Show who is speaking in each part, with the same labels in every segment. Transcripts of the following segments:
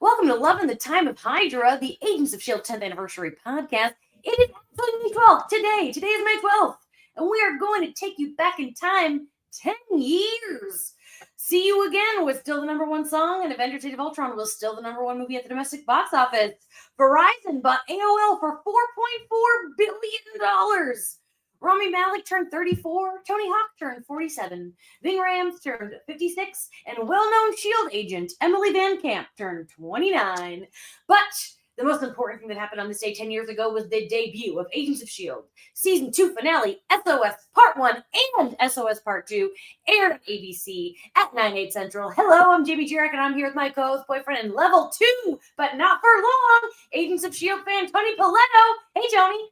Speaker 1: Welcome to Love in the Time of Hydra, the Agents of S.H.I.E.L.D. 10th Anniversary Podcast. It is actually May 12th today. Today is May 12th. And we are going to take you back in time 10 years. See You Again was still the number one song, and Avengers Age of Ultron was still the number one movie at the domestic box office. Verizon bought AOL for $4.4 billion. Rami Malek turned 34, Tony Hawk turned 47, Ving Rhames turned 56, and well-known S.H.I.E.L.D. agent Emily Van Camp turned 29. But the most important thing that happened on this day 10 years ago was the debut of Agents of S.H.I.E.L.D. Season 2 finale, S.O.S. Part 1 and S.O.S. Part 2 aired on ABC at 9/8 Central. Hello, I'm Jamie Jarek, and I'm here with my co-host, boyfriend, and level 2, but not for long, Agents of S.H.I.E.L.D. fan Tony Paletto. Hey, Tony.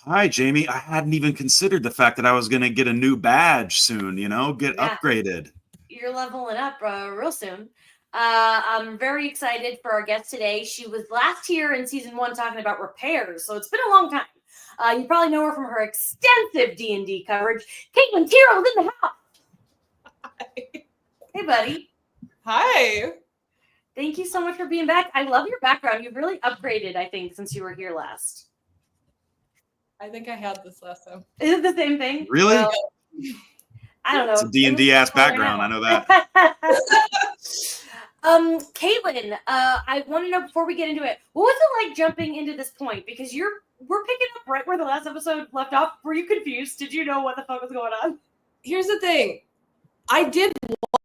Speaker 2: Hi, Jamie. I hadn't even considered the fact that I was going to get a new badge soon, get upgraded.
Speaker 1: You're leveling up real soon. I'm very excited for our guest today. She was last here in season 1 talking about repairs, so it's been a long time. You probably know her from her extensive D&D coverage. Caitlin Tyrrell is in the house.
Speaker 3: Hi.
Speaker 1: Hey, buddy.
Speaker 3: Hi.
Speaker 1: Thank you so much for being back. I love your background. You've really upgraded, I think, since you were here last.
Speaker 3: I think I had this last time.
Speaker 1: Is it the same thing?
Speaker 2: Really?
Speaker 1: Well, I don't know.
Speaker 2: It's a D&D ass background. I know that.
Speaker 1: Caitlin, I want to know before we get into it, what was it like jumping into this point? Because we're picking up right where the last episode left off. Were you confused? Did you know what the fuck was going on?
Speaker 3: Here's the thing. I did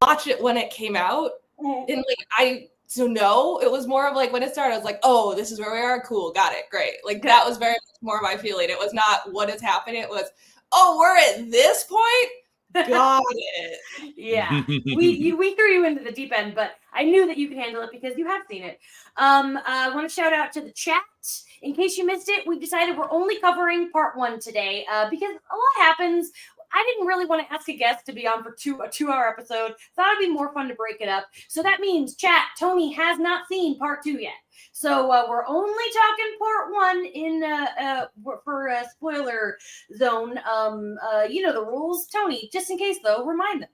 Speaker 3: watch it when it came out. And it was more of like when it started, I was like, oh, this is where we are. Cool. Got it. Great. Like that was very much more my feeling. It was not what is happening. It was, oh, we're at this point. Got it.
Speaker 1: Yeah. We threw you into the deep end, but I knew that you could handle it because you have seen it. I want to shout out to the chat. In case you missed it, we decided we're only covering part 1 today because a lot happens. I didn't really want to ask a guest to be on for a 2-hour episode. Thought it'd be more fun to break it up. So that means, chat, Tony has not seen part 2 yet. So we're only talking part 1 in for a spoiler zone. You know the rules. Tony, just in case though, remind them.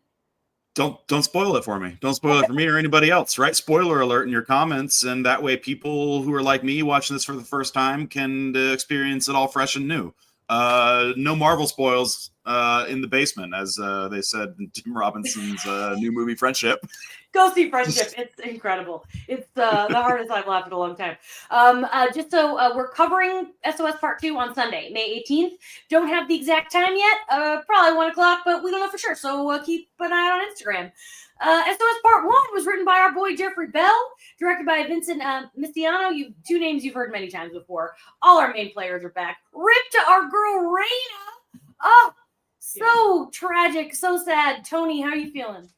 Speaker 2: Don't spoil it for me. Don't spoil it for me or anybody else, right? Spoiler alert in your comments, and that way people who are like me watching this for the first time can experience it all fresh and new. No Marvel spoils in the basement, as they said in Tim Robinson's new movie Friendship.
Speaker 1: Go see Friendship. It's incredible. It's the hardest I've laughed in a long time. Just so we're covering SOS Part 2 on Sunday, May 18th. Don't have the exact time yet. Probably 1 o'clock, but we don't know for sure. So keep an eye on Instagram. SOS Part 1 was written by our boy Jeffrey Bell, directed by Vincent Mistiano. Two names you've heard many times before. All our main players are back. Rip to our girl Raina. Oh, so tragic, so sad. Tony, how are you feeling?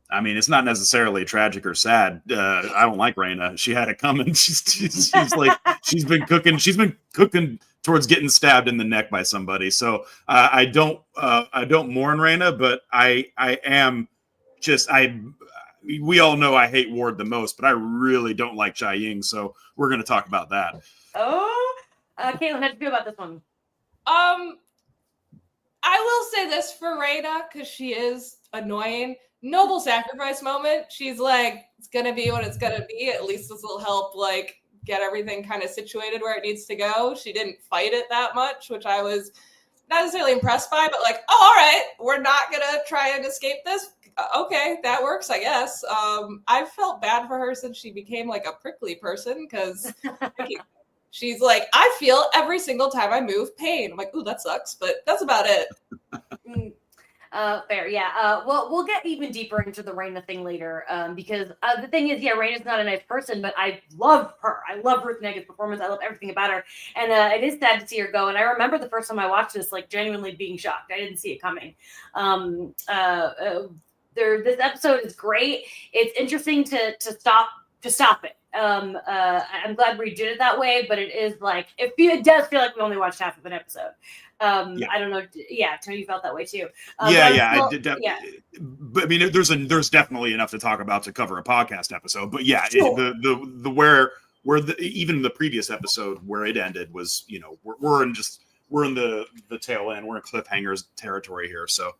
Speaker 2: I mean, it's not necessarily tragic or sad. I don't like Raina. She had it coming. She's like she's been cooking towards getting stabbed in the neck by somebody. So I don't mourn Raina, but I am just we all know I hate Ward the most, but I really don't like Chai Ying. So we're going to talk about that.
Speaker 1: Oh, Caitlin, how do you feel about this one?
Speaker 3: I will say this for Raina because she is annoying. Noble sacrifice moment. She's like, it's gonna be what it's gonna be. At least this will help like get everything kind of situated where it needs to go. She didn't fight it that much, which I was not necessarily impressed by, but like, oh, all right, we're not gonna try and escape this. Okay, that works, I guess. I felt bad for her since she became like a prickly person because she's like, I feel every single time I move pain. I'm like, ooh, that sucks, but that's about it.
Speaker 1: Fair, yeah. Well, we'll get even deeper into the Raina thing later, because the thing is, yeah, Raina's not a nice person, but I love her. I love Ruth Negga's performance. I love everything about her, and it is sad to see her go. And I remember the first time I watched this, like, genuinely being shocked. I didn't see it coming. This episode is great. It's interesting to stop it. I'm glad we did it that way, but it is like it does feel like we only watched half of an episode. I don't know. Yeah, Tony, you felt that way too.
Speaker 2: I did. But I mean, there's definitely enough to talk about to cover a podcast episode. But yeah, sure. Even the previous episode where it ended was, we're in the tail end. We're in cliffhangers territory here, so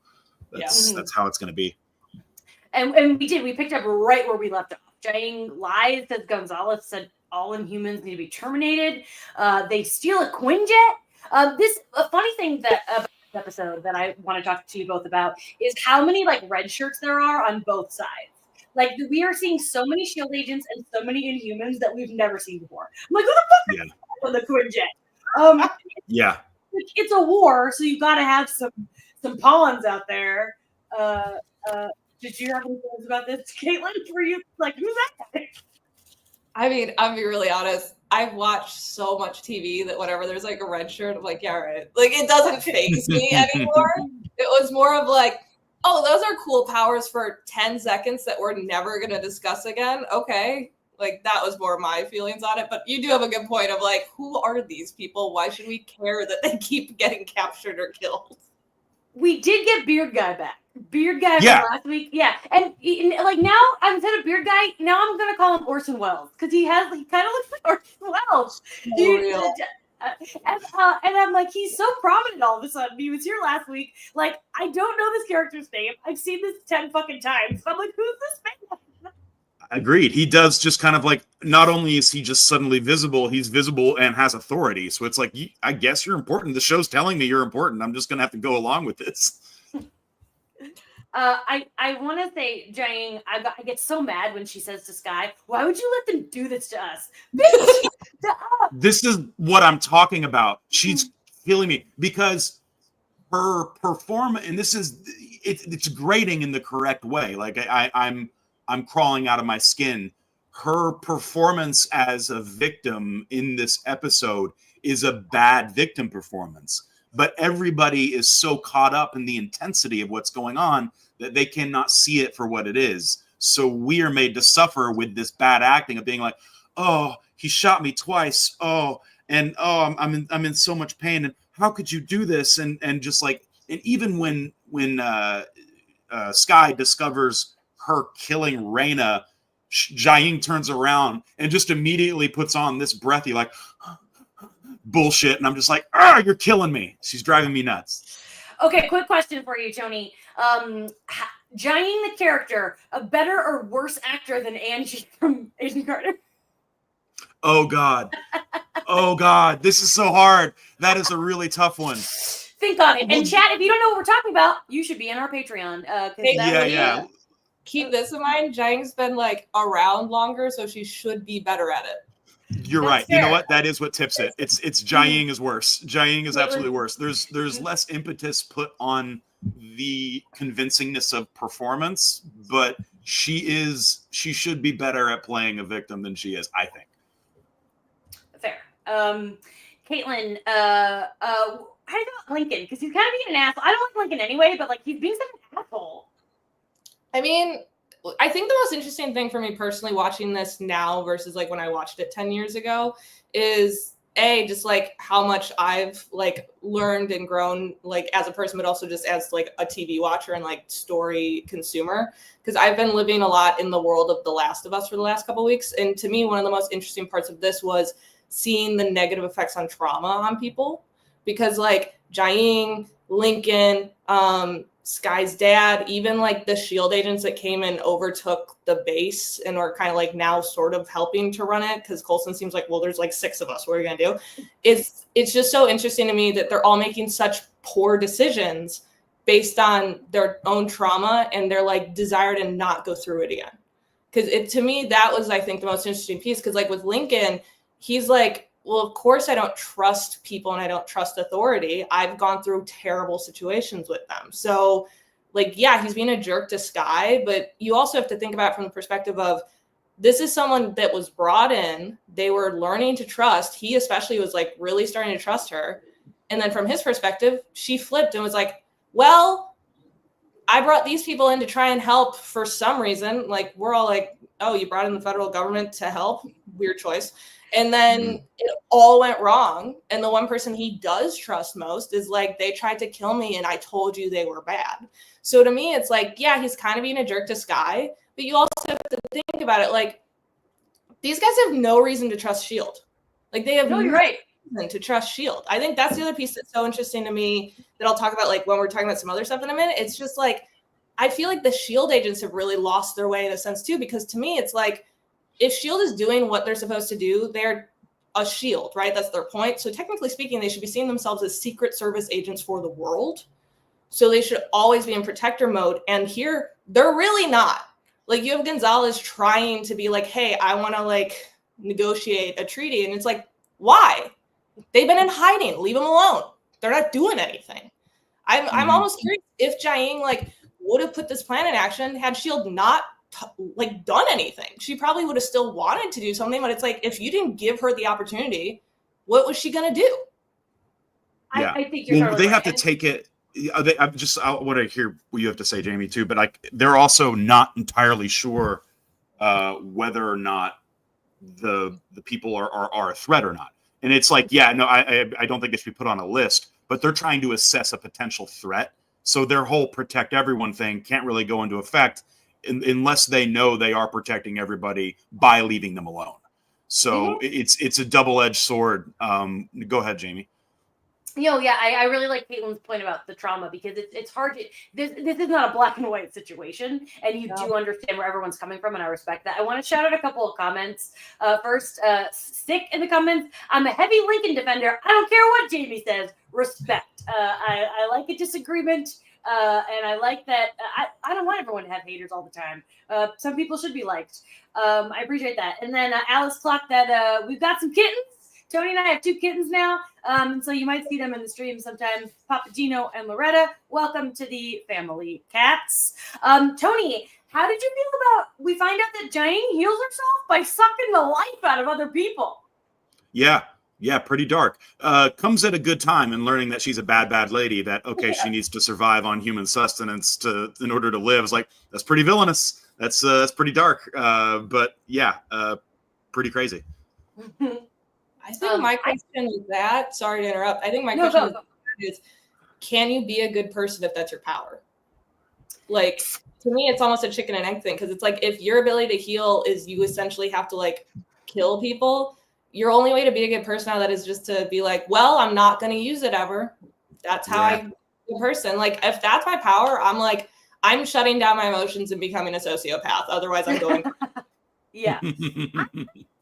Speaker 2: that's how it's going to be.
Speaker 1: And we picked up right where we left off. Jiaying lies that Gonzalez said all Inhumans need to be terminated. They steal a Quinjet. A funny thing that about this episode that I want to talk to you both about is how many like red shirts there are on both sides. Like we are seeing so many Shield agents and so many Inhumans that we've never seen before. I'm like, who the fuck is on the Quinjet?
Speaker 2: Yeah.
Speaker 1: It's a war, so you got to have some pawns out there. Did you have any thoughts about this, Caitlin? Were you like, who's that guy?
Speaker 3: I mean, I'll be really honest. I've watched so much TV that whenever there's like a red shirt, I'm like, yeah, right. Like it doesn't faze me anymore. It was more of like, oh, those are cool powers for 10 seconds that we're never going to discuss again. Okay. Like that was more my feelings on it. But you do have a good point of like, who are these people? Why should we care that they keep getting captured or killed? We
Speaker 1: did get Beard Guy back. Beard Guy from last week. Yeah. And like now, instead of Beard Guy, now I'm going to call him Orson Welles because he kind of looks like Orson Welles. And I'm like, he's so prominent all of a sudden. He was here last week. Like, I don't know this character's name. I've seen this 10 fucking times. I'm like, who's this man?
Speaker 2: Agreed. He does just kind of like, not only is he just suddenly visible, he's visible and has authority. So it's like, I guess you're important. The show's telling me you're important. I'm just going to have to go along with this.
Speaker 1: I want to say, Jiaying, I get so mad when she says to Sky, why would you let them do this to us?
Speaker 2: This is what I'm talking about. She's killing me because her performance, and it's grating in the correct way. Like I'm crawling out of my skin. Her performance as a victim in this episode is a bad victim performance. But everybody is so caught up in the intensity of what's going on that they cannot see it for what it is. So we are made to suffer with this bad acting of being like, oh, he shot me twice. Oh, and oh, I'm in so much pain. And how could you do this? And just like, and even when Sky discovers her killing Raina, Jiaying turns around and just immediately puts on this breathy like bullshit, and I'm just like, you're killing me. She's driving me nuts.
Speaker 1: Okay, quick question for you, Tony. Jiaying the character, a better or worse actor than Angie from Agent Carter?
Speaker 2: Oh God. Oh God. This is so hard. That is a really tough one.
Speaker 1: Think on it. And chat, if you don't know what we're talking about, you should be in our Patreon.
Speaker 2: Yeah.
Speaker 3: Keep this in mind. Jiaying's been like around longer, so she should be better at it.
Speaker 2: You're right. Fair. You know what? That is what tips it. It's Jiaying is worse. Jiaying is absolutely worse. There's less impetus put on the convincingness of performance, but she should be better at playing a victim than she is, I think.
Speaker 1: Fair. Caitlin, how do you feel about Lincoln? Because he's kind of being an asshole. I don't like Lincoln anyway, but like he's being such an asshole.
Speaker 3: I mean, I think the most interesting thing for me personally watching this now versus like when I watched it 10 years ago is just like how much I've like learned and grown like as a person, but also just as like a TV watcher and like story consumer. Because I've been living a lot in the world of The Last of Us for the last couple of weeks. And to me, one of the most interesting parts of this was seeing the negative effects on trauma on people. Because like Jiaying, Lincoln, Sky's dad, even like the Shield agents that came and overtook the base and are kind of like now sort of helping to run it because Coulson seems like, well, there's like 6 of us. What are we gonna do? It's just so interesting to me that they're all making such poor decisions based on their own trauma and their like desire to not go through it again. Because to me, that was I think the most interesting piece. Because like with Lincoln, he's like, well, of course I don't trust people and I don't trust authority. I've gone through terrible situations with them. So like, yeah, he's being a jerk to Sky, but you also have to think about it from the perspective of this is someone that was brought in. They were learning to trust. He especially was like really starting to trust her. And then from his perspective, she flipped and was like, well, I brought these people in to try and help for some reason. Like we're all like, oh, you brought in the federal government to help? Weird choice. And then it all went wrong. And the one person he does trust most is like, they tried to kill me and I told you they were bad. So to me, it's like, yeah, he's kind of being a jerk to Sky, but you also have to think about it. Like these guys have no reason to trust S.H.I.E.L.D. Like they have no reason to trust S.H.I.E.L.D. I think that's the other piece that's so interesting to me that I'll talk about like when we're talking about some other stuff in a minute. It's just like, I feel like the S.H.I.E.L.D. agents have really lost their way in a sense too, because to me, it's like, if S.H.I.E.L.D. is doing what they're supposed to do, they're a S.H.I.E.L.D., right? That's their point. So technically speaking, they should be seeing themselves as Secret Service agents for the world. So they should always be in protector mode. And here, they're really not. Like, you have Gonzalez trying to be like, hey, I want to like negotiate a treaty. And it's like, why? They've been in hiding. Leave them alone. They're not doing anything. I'm almost curious if Jiaying like would have put this plan in action had S.H.I.E.L.D. not like done anything. She probably would have still wanted to do something, but it's like, if you didn't give her the opportunity, what was she going to do?
Speaker 2: Yeah.
Speaker 1: I think you're totally
Speaker 2: they
Speaker 1: right.
Speaker 2: have to take it. I want to hear what you have to say, Jamie, too. But like, they're also not entirely sure whether or not the people are a threat or not. And it's like, yeah, no, I don't think it should be put on a list, but they're trying to assess a potential threat. So their whole protect everyone thing can't really go into effect unless they know they are protecting everybody by leaving them alone. So it's a double-edged sword. Go ahead, Jamie.
Speaker 1: Yeah, I really like Caitlin's point about the trauma, because it's hard to, this is not a black and white situation, and you do understand where everyone's coming from, and I respect that. I want to shout out a couple of comments. First, Stick in the comments, I'm a heavy Lincoln defender. I don't care what Jamie says. Respect. I like a disagreement, and I like that. I don't want everyone to have haters all the time. Some people should be liked. I appreciate that. And then Alice clocked that we've got some kittens. Tony and I have 2 kittens now, and so you might see them in the stream sometimes. Papagino and Loretta, welcome to the family cats. Tony, how did you feel about, we find out that Jiaying heals herself by sucking the life out of other people?
Speaker 2: Yeah, pretty dark. Comes at a good time in learning that she's a bad lady, that, okay, she needs to survive on human sustenance in order to live. It's like, that's pretty villainous. That's pretty dark. But yeah, pretty crazy.
Speaker 3: I think my question is that, sorry to interrupt. I think my question is, can you be a good person if that's your power? Like, to me, it's almost a chicken and egg thing, because it's like, if your ability to heal is you essentially have to like kill people, your only way to be a good person out of that is just to be like, well, I'm not going to use it ever. That's how I be a person. Like, if that's my power, I'm like, I'm shutting down my emotions and becoming a sociopath. Otherwise, I'm going.
Speaker 1: Yeah. I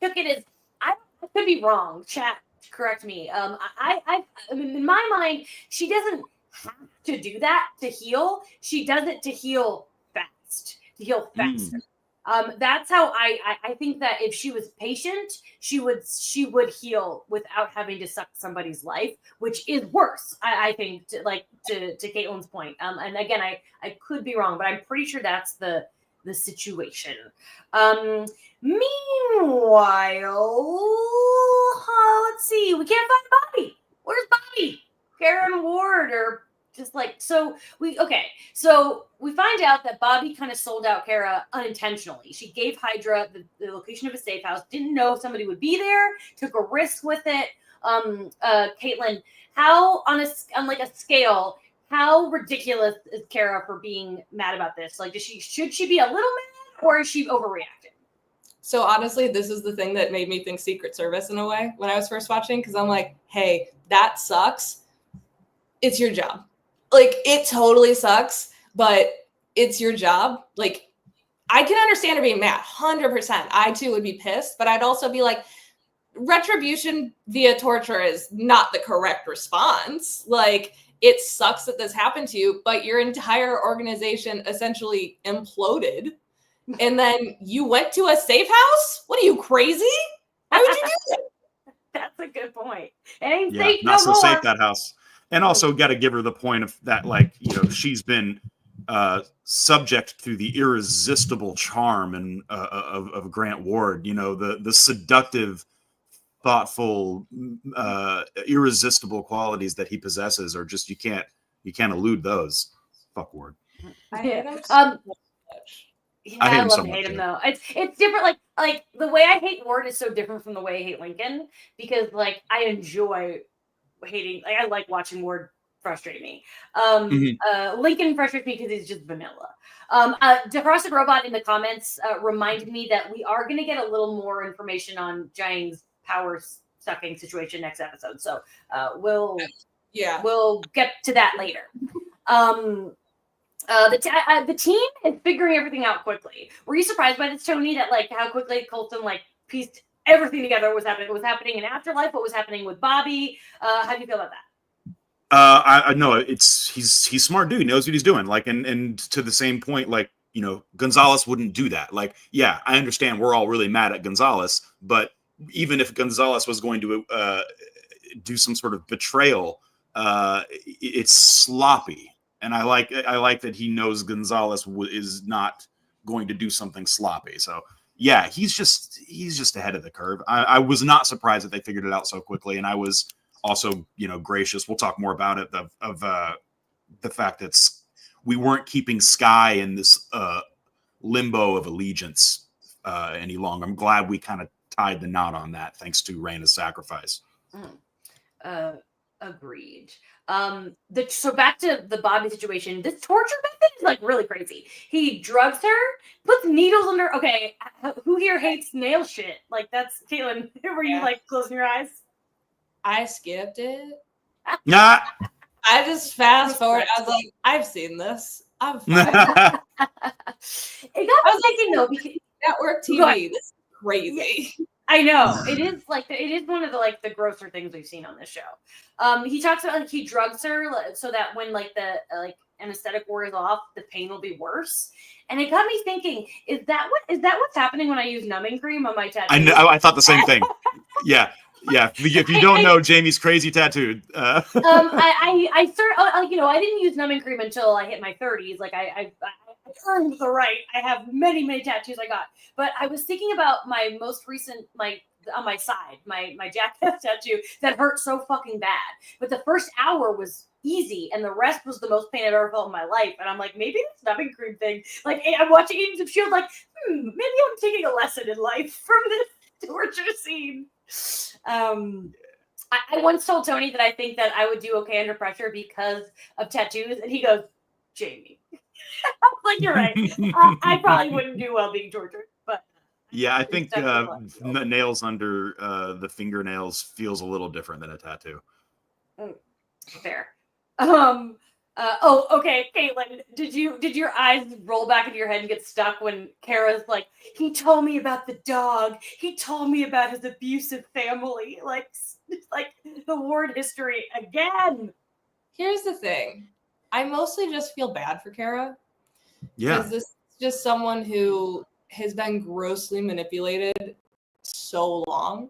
Speaker 1: took it as, I could be wrong. Chat, correct me. I mean, in my mind, she doesn't have to do that to heal. She does it to heal fast, to heal faster. That's how I think that if she was patient, she would heal without having to suck somebody's life, which is worse. I think, to Caitlin's point. And again, I could be wrong, but I'm pretty sure that's the situation. Meanwhile, let's see. We can't find Bobby. Where's Bobby? Karen Ward are just like, so we find out that Bobby kind of sold out Kara unintentionally. She gave Hydra the location of a safe house, didn't know if somebody would be there, took a risk with it. Caitlin, how on a scale, how ridiculous is Kara for being mad about this? Like, should she be a little mad, or is she overreacting?
Speaker 3: So honestly, this is the thing that made me think Secret Service in a way when I was first watching, because I'm like, hey, that sucks. It's your job. Like, it totally sucks, but it's your job. Like, I can understand her being mad, 100%. I too would be pissed, but I'd also be like, retribution via torture is not the correct response. Like, it sucks that this happened to you, but your entire organization essentially imploded. And then you went to a safe house? What are you, crazy? Why would you do that?
Speaker 1: That's a good point. It ain't
Speaker 2: Yeah,
Speaker 1: safe
Speaker 2: not so
Speaker 1: no more.
Speaker 2: safe, that house. And also got to give her the point of that, like, she's been subject to the irresistible charm and of Grant Ward. The seductive, thoughtful, irresistible qualities that he possesses are just, you can't elude those. Fuck Ward.
Speaker 3: I hate him so much.
Speaker 1: Yeah,
Speaker 2: I hate him
Speaker 1: love
Speaker 2: so
Speaker 1: to
Speaker 2: much,
Speaker 1: hate him
Speaker 2: too.
Speaker 1: though. It's different. Like the way I hate Ward is so different from the way I hate Lincoln, because like I enjoy hating. Like, I like watching Ward frustrate me. Lincoln frustrates me because he's just vanilla. Defrosted Robot in the comments reminded me that we are going to get a little more information on Jiaying's power sucking situation next episode. So we'll get to that later. The team is figuring everything out quickly. Were you surprised by this, Tony? That like how quickly Colton like pieced everything together? What was happening in Afterlife? What was happening with Bobby? How do you feel about that?
Speaker 2: I know he's smart dude. He knows what he's doing. Like, and to the same point, like, you know, Gonzalez wouldn't do that. Like, yeah, I understand we're all really mad at Gonzalez, but even if Gonzalez was going to do some sort of betrayal, it's sloppy. And I like that he knows Gonzalez is not going to do something sloppy. So yeah, he's just ahead of the curve. I was not surprised that they figured it out so quickly, and I was also, you know, gracious. We'll talk more about it of the fact that we weren't keeping Sky in this limbo of allegiance any longer. I'm glad we kind of tied the knot on that, thanks to Reyna's sacrifice.
Speaker 1: Agreed. So back to the Bobby situation. This torture method is like really crazy. He drugs her, puts needles under. Okay, who here hates nail shit? Like that's Caitlin. Were you like closing your eyes?
Speaker 3: I skipped it.
Speaker 2: Nah.
Speaker 3: I just fast forward. I was like, I've seen this. I'm fine.
Speaker 1: It got me thinking though, because
Speaker 3: network TV. This is crazy.
Speaker 1: I know it is one of the grosser things we've seen on this show. He talks about like he drugs her so that when like the anesthetic wears off, the pain will be worse. And it got me thinking: is that what's happening when I use numbing cream on my tattoo?
Speaker 2: I know. I thought the same thing. Yeah. If you don't know, Jamie's crazy tattooed.
Speaker 1: I didn't use numbing cream until I hit my 30s. Like I earned the right. I have many tattoos I got, but I was thinking about my most recent on my side, my jackass tattoo that hurt so fucking bad. But the first hour was easy, and the rest was the most pain I've ever felt in my life. And I'm like, maybe this numbing cream thing. Like I'm watching Agents of S.H.I.E.L.D. Like, maybe I'm taking a lesson in life from this torture scene. I once told Tony that I think that I would do okay under pressure because of tattoos, and he goes, Jamie. I was like, you're right. I probably wouldn't do well being tortured, but
Speaker 2: yeah, I think nails under the fingernails feels a little different than a tattoo.
Speaker 1: Fair. Okay, Caitlin, did your eyes roll back into your head and get stuck when Kara's like, he told me about the dog, he told me about his abusive family, like the Ward history again?
Speaker 3: Here's the thing. I mostly just feel bad for Kara.
Speaker 2: Yeah.
Speaker 3: Because this is just someone who has been grossly manipulated so long.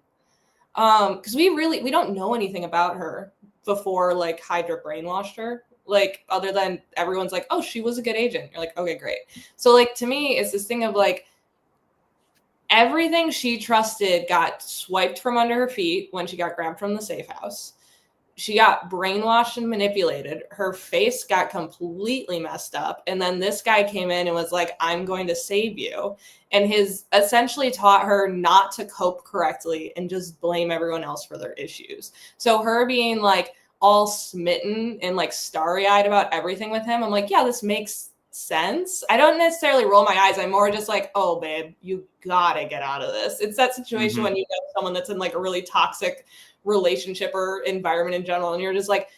Speaker 3: Because we don't know anything about her before like Hydra brainwashed her. Like other than everyone's like, oh, she was a good agent. You're like, okay, great. So like to me, it's this thing of like everything she trusted got swiped from under her feet when she got grabbed from the safe house. She got brainwashed and manipulated. Her face got completely messed up. And then this guy came in and was like, I'm going to save you. And his essentially taught her not to cope correctly and just blame everyone else for their issues. So her being like all smitten and like starry-eyed about everything with him, I'm like, yeah, this makes sense. I don't necessarily roll my eyes. I'm more just like, oh, babe, you gotta get out of this. It's that situation when you know someone that's in like a really toxic relationship or environment in general, and you're just like,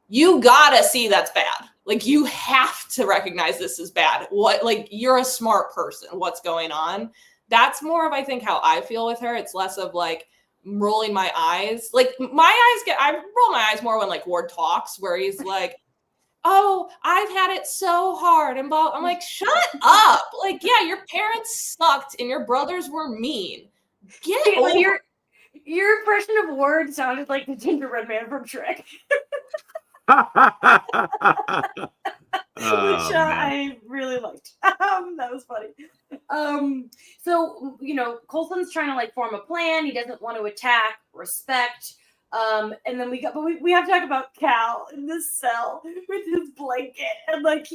Speaker 3: you gotta see that's bad. Like you have to recognize this is bad. What, like, you're a smart person. What's going on? That's more of, I think, how I feel with her. It's less of like rolling my eyes. Like I roll my eyes more when like Ward talks, where he's like, oh, I've had it so hard. And I'm like, shut up. Like, yeah, your parents sucked and your brothers were mean. Get over.
Speaker 1: Your impression of Ward sounded like the gingerbread man from Shrek. Which I really liked. That was funny. So, Coulson's trying to like form a plan. He doesn't want to attack, respect. And then we have to talk about Cal in this cell with his blanket and like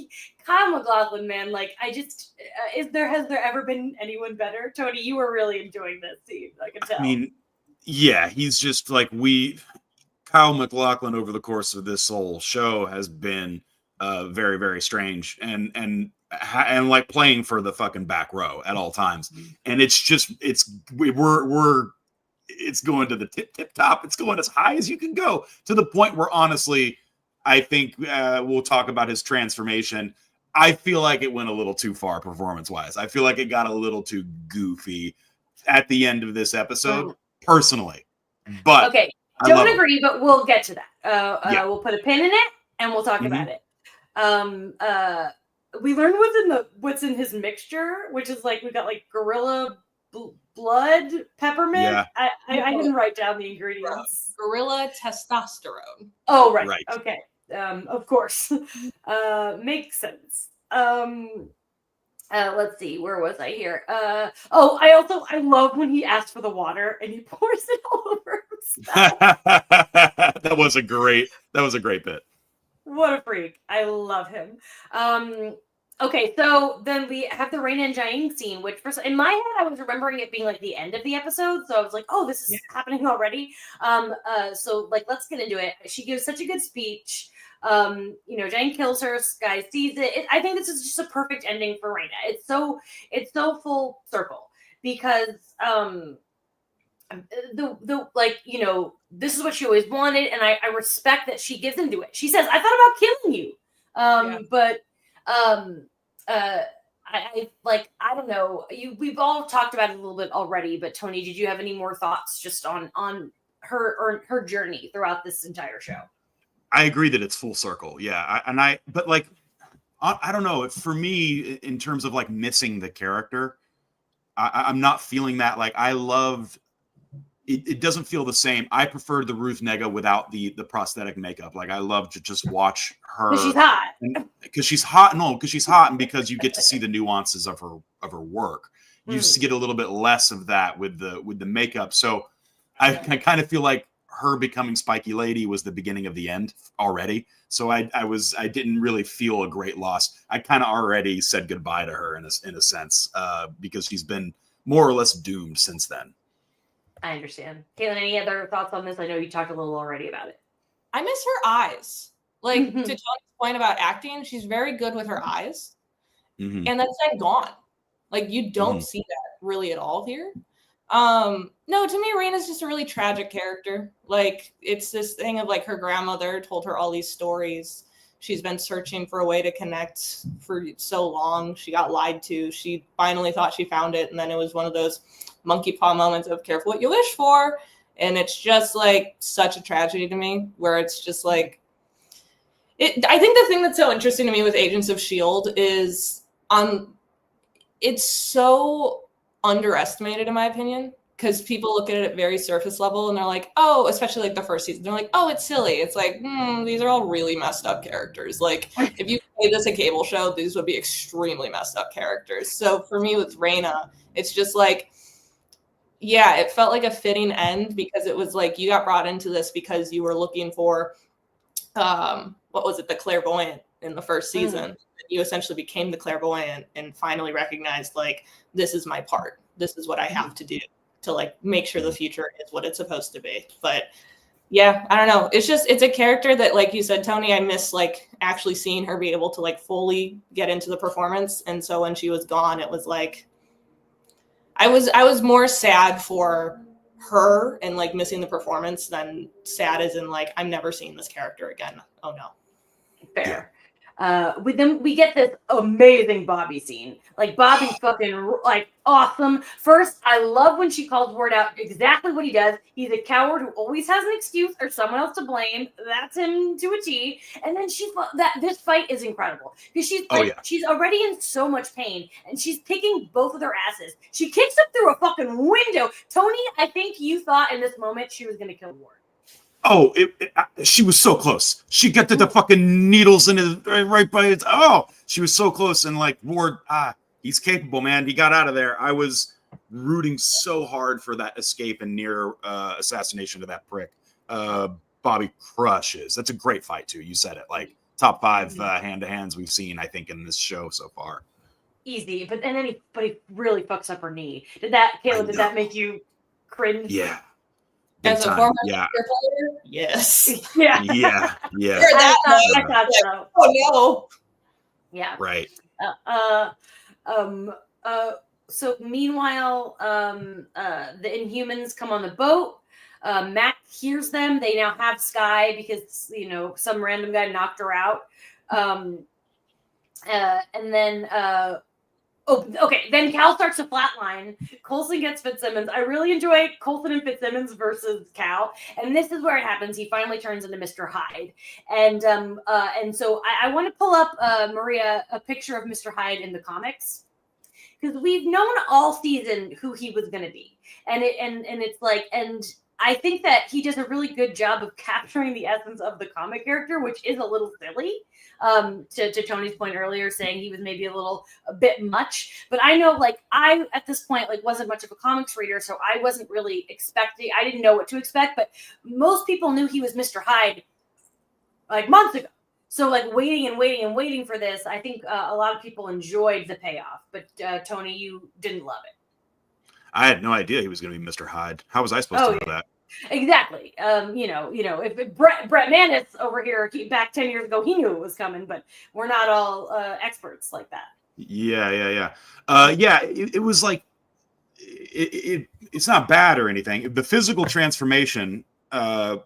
Speaker 1: Kyle MacLachlan, man. Like has there ever been anyone better? Tony, you were really enjoying this scene. I can tell.
Speaker 2: I mean, yeah, he's just like Kyle MacLachlan over the course of this whole show has been very, very strange and like playing for the fucking back row at all times. And it's going to the tip top. It's going as high as you can go, to the point where honestly, I think we'll talk about his transformation. I feel like it went a little too far performance-wise. I feel like it got a little too goofy at the end of this episode, personally. But
Speaker 1: okay,
Speaker 2: I love
Speaker 1: don't agree, but we'll get to that.
Speaker 2: Yeah.
Speaker 1: We'll put a pin in it and we'll talk
Speaker 2: Mhm.
Speaker 1: about it. We learned what's in his mixture, which is like we got like gorilla blood, peppermint.
Speaker 2: Yeah.
Speaker 1: I didn't write down the ingredients.
Speaker 3: Gorilla testosterone.
Speaker 1: Oh, right.
Speaker 2: Right.
Speaker 1: Okay. Of course. Makes sense. Let's see, where was I here? I love when he asked for the water and he pours it all over himself.
Speaker 2: That was a great bit.
Speaker 1: What a freak. I love him. Okay, so then we have the Raina and Jiang scene, which in my head I was remembering it being like the end of the episode, so I was like, oh, this is happening already. So like let's get into it. She gives such a good speech. Jiang kills her, Sky sees it. I think this is just a perfect ending for Raina. It's so full circle because this is what she always wanted, and I respect that she gives into it. She says, I thought about killing you. I don't know. We've all talked about it a little bit already, but Tony, did you have any more thoughts just on her journey throughout this entire show?
Speaker 2: I agree that it's full circle. Yeah. But like, I don't know. For me, in terms of like missing the character, I'm not feeling that. Like, I loved it doesn't feel the same. I preferred the Ruth Nega without the prosthetic makeup. Like, I love to just watch her.
Speaker 1: She's hot.
Speaker 2: Because she's hot. No, because she's hot, and because you get to see the nuances of her work. You just get a little bit less of that with the makeup. So I kind of feel like her becoming Spiky Lady was the beginning of the end already. So I didn't really feel a great loss. I kind of already said goodbye to her in a sense, because she's been more or less doomed since then.
Speaker 1: I understand. Caitlin, any other thoughts on this? I know you talked a little already about it.
Speaker 3: I miss her eyes. Like, to Tony's point about acting, she's very good with her eyes.
Speaker 2: Mm-hmm.
Speaker 3: And that's like gone. Like, you don't see that really at all here. No, to me, Raina's just a really tragic character. Like, it's this thing of like her grandmother told her all these stories. She's been searching for a way to connect for so long. She got lied to. She finally thought she found it. And then it was one of those monkey paw moments of careful what you wish for. And it's just like such a tragedy to me, where it's just like, I think the thing that's so interesting to me with Agents of S.H.I.E.L.D. is it's so underestimated, in my opinion, because people look at it at very surface level and they're like, oh, especially like the first season, they're like, oh, it's silly. It's like, these are all really messed up characters. Like, if you made this a cable show, these would be extremely messed up characters. So for me with Raina, it's just like, yeah, it felt like a fitting end, because it was like you got brought into this because you were looking for, what was it, the clairvoyant in the first season. You essentially became the clairvoyant and finally recognized, like, this is my part. This is what I have to do to like make sure the future is what it's supposed to be. But yeah, I don't know. It's a character that, like you said, Tony, I miss like actually seeing her be able to like fully get into the performance. And so when she was gone, it was like, I was more sad for her and like missing the performance than sad as in like, I'm never seeing this character again. Oh no.
Speaker 1: Fair. With them, we get this amazing Bobby scene. Like, Bobby's fucking like awesome. First, I love when she calls Ward out exactly what he does. He's a coward who always has an excuse or someone else to blame. That's him to a T. And then this fight is incredible because she's already in so much pain and she's kicking both of their asses. She kicks them through a fucking window. Tony, I think you thought in this moment she was going to kill Ward.
Speaker 2: Oh, she was so close. She got the fucking needles in his right by his. Oh, she was so close. And like Ward, he's capable, man. He got out of there. I was rooting so hard for that escape and near assassination of that prick. Bobby crushes. That's a great fight too. You said it. Like top 5 hand-to-hands we've seen, I think, in this show so far.
Speaker 1: Easy, but he really fucks up her knee. Did that make you cringe?
Speaker 2: Yeah.
Speaker 3: As a former player, yes.
Speaker 1: Yeah.
Speaker 2: Yeah.
Speaker 1: I thought so.
Speaker 3: Oh no.
Speaker 1: Yeah.
Speaker 2: Right.
Speaker 1: So meanwhile, the Inhumans come on the boat. Mac hears them. They now have Sky because some random guy knocked her out. And then oh, okay. Then Cal starts to flatline. Coulson gets Fitzsimmons. I really enjoy Coulson and Fitzsimmons versus Cal, and this is where it happens. He finally turns into Mr. Hyde, and so I want to pull up Maria a picture of Mr. Hyde in the comics because we've known all season who he was going to be, and it's like and. I think that he does a really good job of capturing the essence of the comic character, which is a little silly. To Tony's point earlier, saying he was maybe a bit much, but I know like I at this point like wasn't much of a comics reader, so I wasn't really expecting. I didn't know what to expect, but most people knew he was Mr. Hyde like months ago. So like waiting for this, I think a lot of people enjoyed the payoff, but Tony, you didn't love it.
Speaker 2: I had no idea he was going to be Mr. Hyde. How was I supposed to know that?
Speaker 1: Exactly. If Brett Manis over here back 10 years ago, he knew it was coming, but we're not all experts like that.
Speaker 2: Yeah. It was like it's not bad or anything. The physical transformation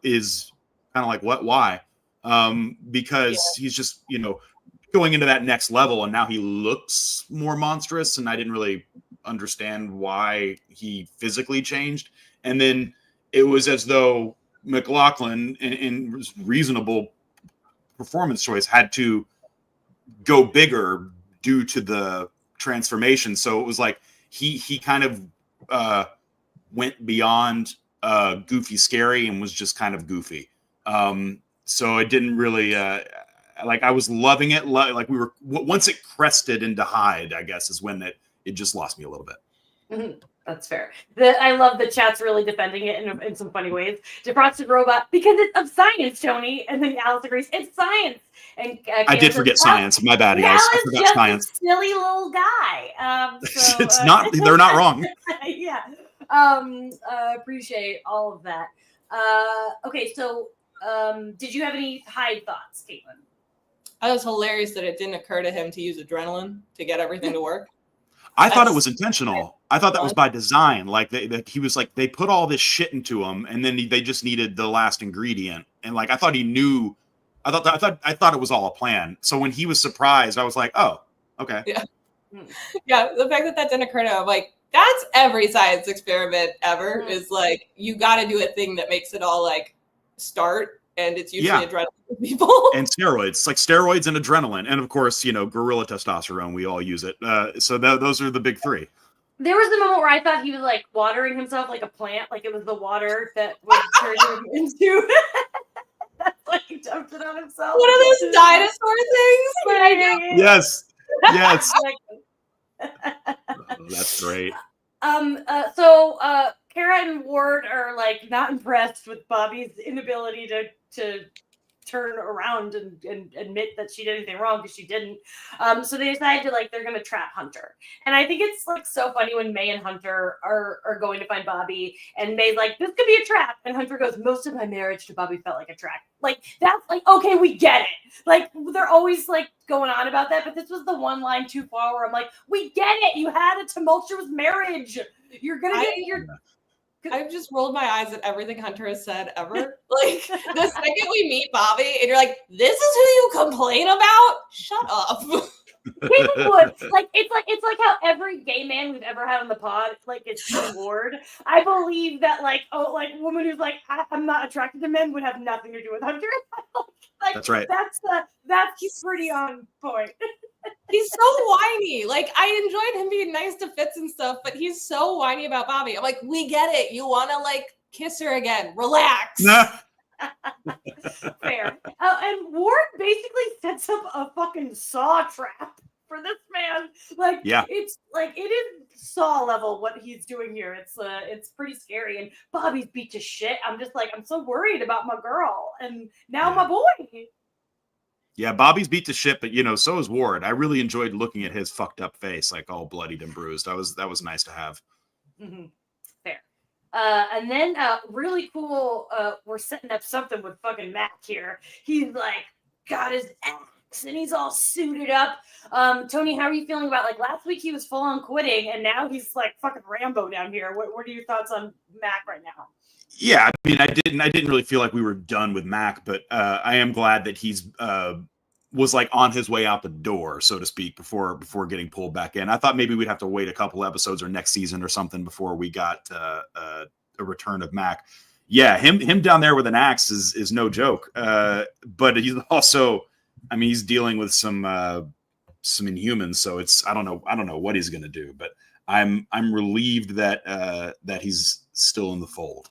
Speaker 2: is kind of like why? Because he's just going into that next level, and now he looks more monstrous, and I didn't really understand why he physically changed. And then it was as though McLaughlin, in reasonable performance choice, had to go bigger due to the transformation. So it was like he kind of went beyond goofy scary and was just kind of goofy. So it didn't really like I was loving it. Like we were once it crested into Hyde, I guess is when it just lost me a little bit.
Speaker 1: Mm-hmm. That's fair. I love the chat's really defending it in some funny ways. Defrosted robot, because it's of science, Tony. And then Alice agrees, it's science. And
Speaker 2: I did forget science. My bad, guys. I forgot
Speaker 1: just
Speaker 2: science.
Speaker 1: A silly little guy.
Speaker 2: It's not. They're not wrong.
Speaker 1: Yeah. Appreciate all of that. Okay, so did you have any Hyde thoughts, Caitlin?
Speaker 3: It was hilarious that it didn't occur to him to use adrenaline to get everything to work.
Speaker 2: I thought it was intentional. I thought that was by design. Like he was like they put all this shit into him, and then they just needed the last ingredient. And like I thought he knew. I thought it was all a plan. So when he was surprised, I was like, oh, okay.
Speaker 3: Yeah. The fact that didn't occur to him, like that's every science experiment ever. Mm-hmm. Is like you got to do a thing that makes it all like start. And it's usually adrenaline for people. And
Speaker 2: steroids. It's like steroids and adrenaline. And of course, gorilla testosterone. We all use it. So those are the big three.
Speaker 1: There was the moment where I thought he was like watering himself like a plant. Like it was the water that was turning him into. That's like he dumped it on himself.
Speaker 3: One of those dinosaur things.
Speaker 2: Yes. That's great.
Speaker 1: So Kara and Ward are like not impressed with Bobby's inability to turn around and admit that she did anything wrong because she didn't. So they decide to they're going to trap Hunter. And I think it's like so funny when May and Hunter are going to find Bobby, and May's like, this could be a trap. And Hunter goes, most of my marriage to Bobby felt like a trap. Like that's like, okay, we get it. Like they're always like going on about that, but this was the one line too far where I'm like, we get it. You had a tumultuous marriage. You're going to get your...
Speaker 3: I've just rolled my eyes at everything Hunter has said ever. Like the second we meet Bobby and you're like, this is who you complain about? Shut up.
Speaker 1: It's like how every gay man we've ever had on the pod, like it's Ward. I believe that a woman who's like, I'm not attracted to men would have nothing to do with Hunter.
Speaker 2: That's right.
Speaker 1: That's pretty on point.
Speaker 3: He's so whiny. Like I enjoyed him being nice to Fitz and stuff, but he's so whiny about Bobby. I'm like, we get it. You want to kiss her again? Relax.
Speaker 1: Fair. And Ward basically sets up a fucking Saw trap for this man. It's it is Saw level what he's doing here. It's pretty scary. And Bobby's beat to shit. I'm just like, I'm so worried about my girl and now my boy.
Speaker 2: Yeah, Bobby's beat to shit, but so is Ward. I really enjoyed looking at his fucked up face, like all bloodied and bruised. That was nice to have.
Speaker 1: Mm-hmm. Fair. And then really cool. We're setting up something with fucking Mac here. He's like got his axe and he's all suited up. Tony, how are you feeling about last week he was full on quitting and now he's like fucking Rambo down here. What are your thoughts on Mac right now?
Speaker 2: Yeah, I mean, I didn't really feel like we were done with Mac, but I am glad that he's was like on his way out the door, so to speak, before getting pulled back in. I thought maybe we'd have to wait a couple episodes or next season or something before we got a return of Mac. Yeah, him down there with an axe is no joke. But he's also, I mean, he's dealing with some Inhumans, so it's I don't know what he's gonna do, but I'm relieved that he's still in the fold.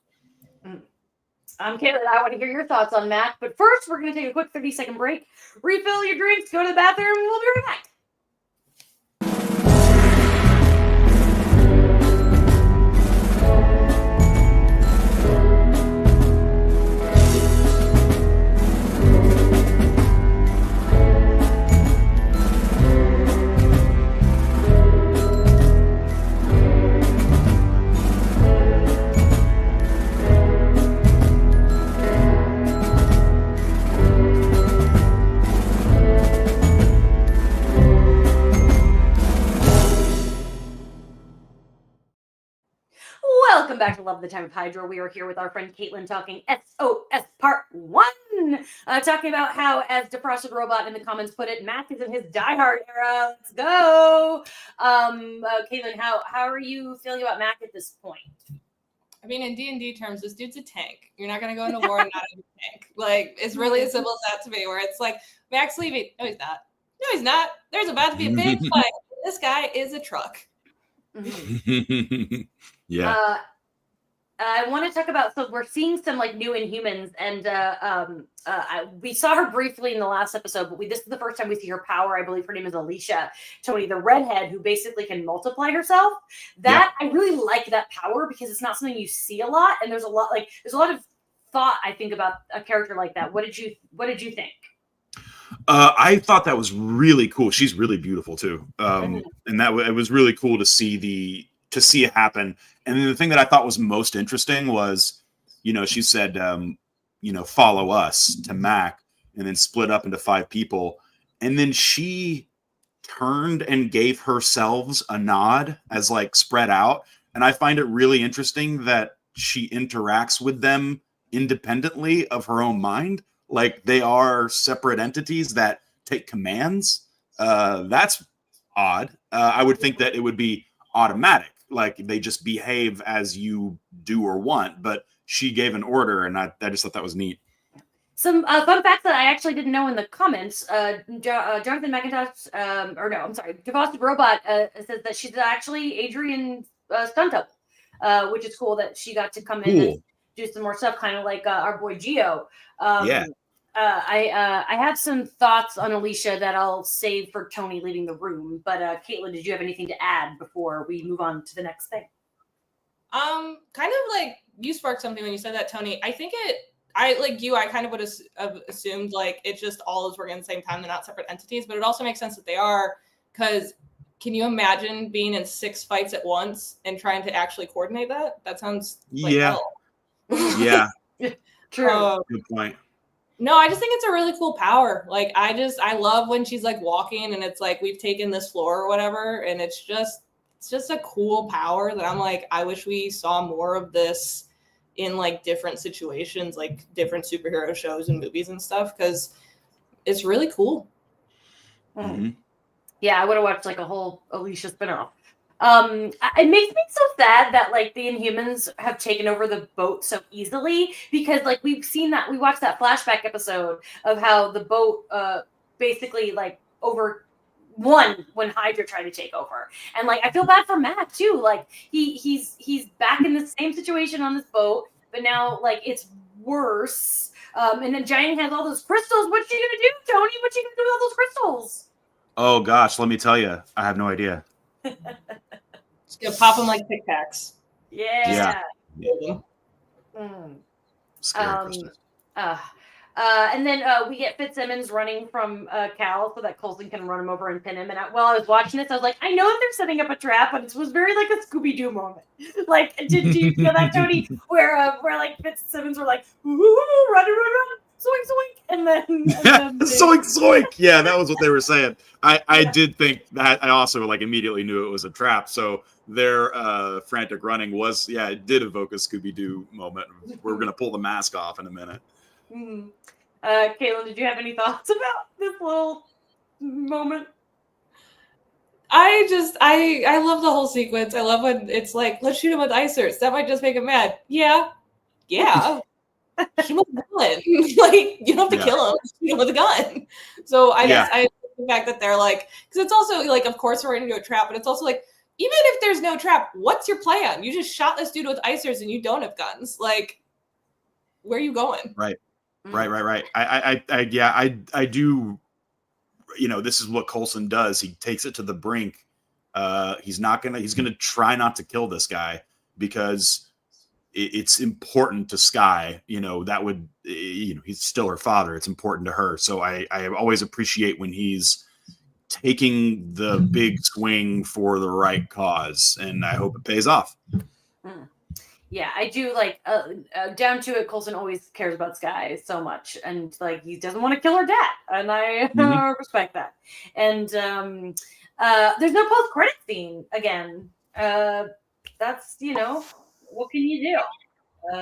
Speaker 1: Caitlin, I want to hear your thoughts on Mac, but first we're going to take a quick 30-second break, refill your drinks, go to the bathroom, and we'll be right back. Welcome back to Love the Time of Hydra. We are here with our friend Caitlin talking S.O.S. Part 1. Talking about how, as Defrosted Robot in the comments put it, Mac is in his Die Hard era. Let's go. Caitlin, how are you feeling about Mac at this point?
Speaker 3: I mean, in D&D terms, this dude's a tank. You're not going to go into war and not have a tank. Like, it's really as simple as that to me, where it's like, Mac's leaving. No, he's not. No, he's not. There's about to be a big fight. This guy is a truck.
Speaker 2: Yeah.
Speaker 1: I want to talk about, so we're seeing some like new Inhumans, and we saw her briefly in the last episode, but this is the first time we see her power. I believe her name is Alicia, Tony, the redhead who basically can multiply herself. I really like that power because it's not something you see a lot, and there's a lot of thought, I think, about a character like that. What did you think?
Speaker 2: I thought that was really cool. She's really beautiful too, and it was really cool to see it happen. And then the thing that I thought was most interesting was, she said, follow us to Mac, and then split up into 5 people, and then she turned and gave herself a nod as like spread out. And I find it really interesting that she interacts with them independently of her own mind. Like they are separate entities that take commands. That's odd. I would think that it would be automatic, like they just behave as you do or want. But she gave an order, and I just thought that was neat.
Speaker 1: Some fun facts that I actually didn't know in the comments. Jonathan McIntosh, Defrosted Robot says that she's actually Adrian's stunt double, which is cool that she got to come in and do some more stuff, kind of like our boy Gio. I have some thoughts on Alicia that I'll save for Tony leaving the room. But Caitlin, did you have anything to add before we move on to the next thing?
Speaker 3: Kind of like you sparked something when you said that, Tony. I think I kind of would have assumed like it just all is working at the same time. They're not separate entities, but it also makes sense that they are, because can you imagine being in 6 fights at once and trying to actually coordinate that? That sounds like hell.
Speaker 2: Yeah.
Speaker 1: True.
Speaker 2: Good point.
Speaker 3: No, I just think it's a really cool power. Like, I love when she's like walking and it's like, we've taken this floor or whatever. And it's just a cool power that I'm like, I wish we saw more of this in like different situations, like different superhero shows and movies and stuff, because it's really cool.
Speaker 2: Mm-hmm.
Speaker 1: Yeah, I would have watched like a whole Alicia spinoff. It makes me so sad that like the Inhumans have taken over the boat so easily, because like we watched that flashback episode of how the boat basically like won when Hydra tried to take over. And like I feel bad for Matt too. Like he's back in the same situation on this boat, but now like it's worse. And then Giant has all those crystals. What's she gonna do, Tony? What's she gonna do with all those crystals?
Speaker 2: Oh gosh, let me tell you, I have no idea.
Speaker 3: Just gonna pop them like Tic Tacs.
Speaker 1: Yeah.
Speaker 2: Scary crystals.
Speaker 1: And then we get Fitzsimmons running from Cal so that Coulson can run him over and pin him. And while I was watching this, I was like, I know that they're setting up a trap, but it was very like a Scooby-Doo moment. Like, did you feel that, Tony? Where like Fitzsimmons were like, ooh, run, zoink, zoink, and then
Speaker 2: zoink, zoink. Yeah, that was what they were saying. I did think that. I also like immediately knew it was a trap. So their frantic running was, it did evoke a Scooby-Doo moment. We're gonna pull the mask off in a minute.
Speaker 1: Caitlin, did you have any thoughts about this little moment?
Speaker 3: I love the whole sequence. I love when it's like, let's shoot him with icers. That might just make him mad. Yeah. Shoot him with a gun. Like, you don't have to kill him. Shoot him with a gun. So I like the fact that they're like, because it's also like, of course we're into a trap, but it's also like, even if there's no trap, what's your plan? You just shot this dude with icers and you don't have guns. Like, where are you going?
Speaker 2: Right. I do. You know, this is what Coulson does. He takes it to the brink. He's gonna try not to kill this guy because it's important to Skye. You know, that would, you know, he's still her father. It's important to her. So I always appreciate when he's taking the big swing for the right cause, and I hope it pays off.
Speaker 1: Yeah, I do like down to it. Coulson always cares about Skye so much, and like he doesn't want to kill her dad, and I respect that. And there's no post credit scene again. That's, you know, what can you do?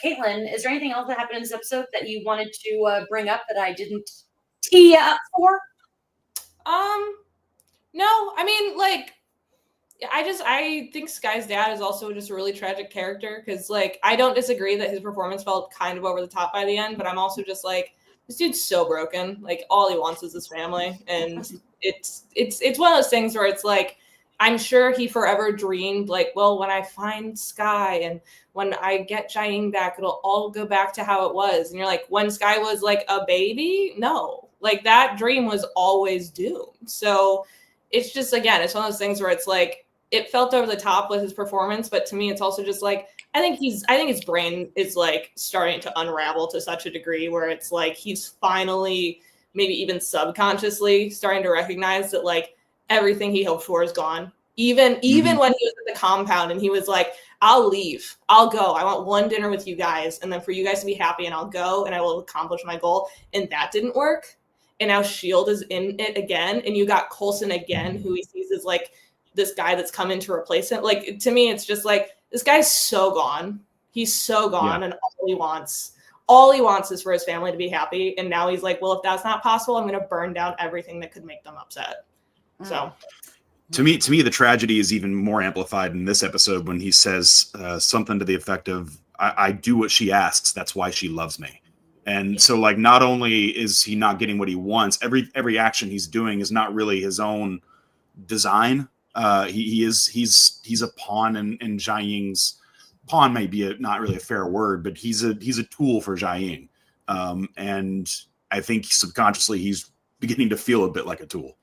Speaker 1: Caitlin, is there anything else that happened in this episode that you wanted to bring up that I didn't tee up for?
Speaker 3: No, I mean, like, I think Skye's dad is also just a really tragic character because, like, I don't disagree that his performance felt kind of over the top by the end, but I'm also just like, this dude's so broken. Like, all he wants is his family, and it's one of those things where it's like, I'm sure he forever dreamed, like, well, when I find Skye and when I get Jiaying back, it'll all go back to how it was. And you're like, when Skye was like a baby, no, like that dream was always doomed. So it's just, again, it's one of those things where it's like, it felt over the top with his performance, but to me, it's also just like, I think his brain is like starting to unravel to such a degree where it's like, he's finally, maybe even subconsciously starting to recognize that like everything he hoped for is gone. Even when he was at the compound and he was like, I'll leave, I'll go. I want one dinner with you guys. And then for you guys to be happy, and I'll go and I will accomplish my goal. And that didn't work. And now S.H.I.E.L.D. is in it again. And you got Coulson again, who he sees as like this guy that's come in to replace him. Like, to me, it's just like, this guy's so gone. He's so gone. And all he wants is for his family to be happy. And now he's like, well, if that's not possible, I'm going to burn down everything that could make them upset. So
Speaker 2: to me, the tragedy is even more amplified in this episode when he says something to the effect of, I do what she asks. That's why she loves me. And so, like, not only is he not getting what he wants, every action he's doing is not really his own design. He's a pawn in Jiaying's. Pawn may be not really a fair word, but he's a tool for Jiaying. And I think subconsciously he's beginning to feel a bit like a tool.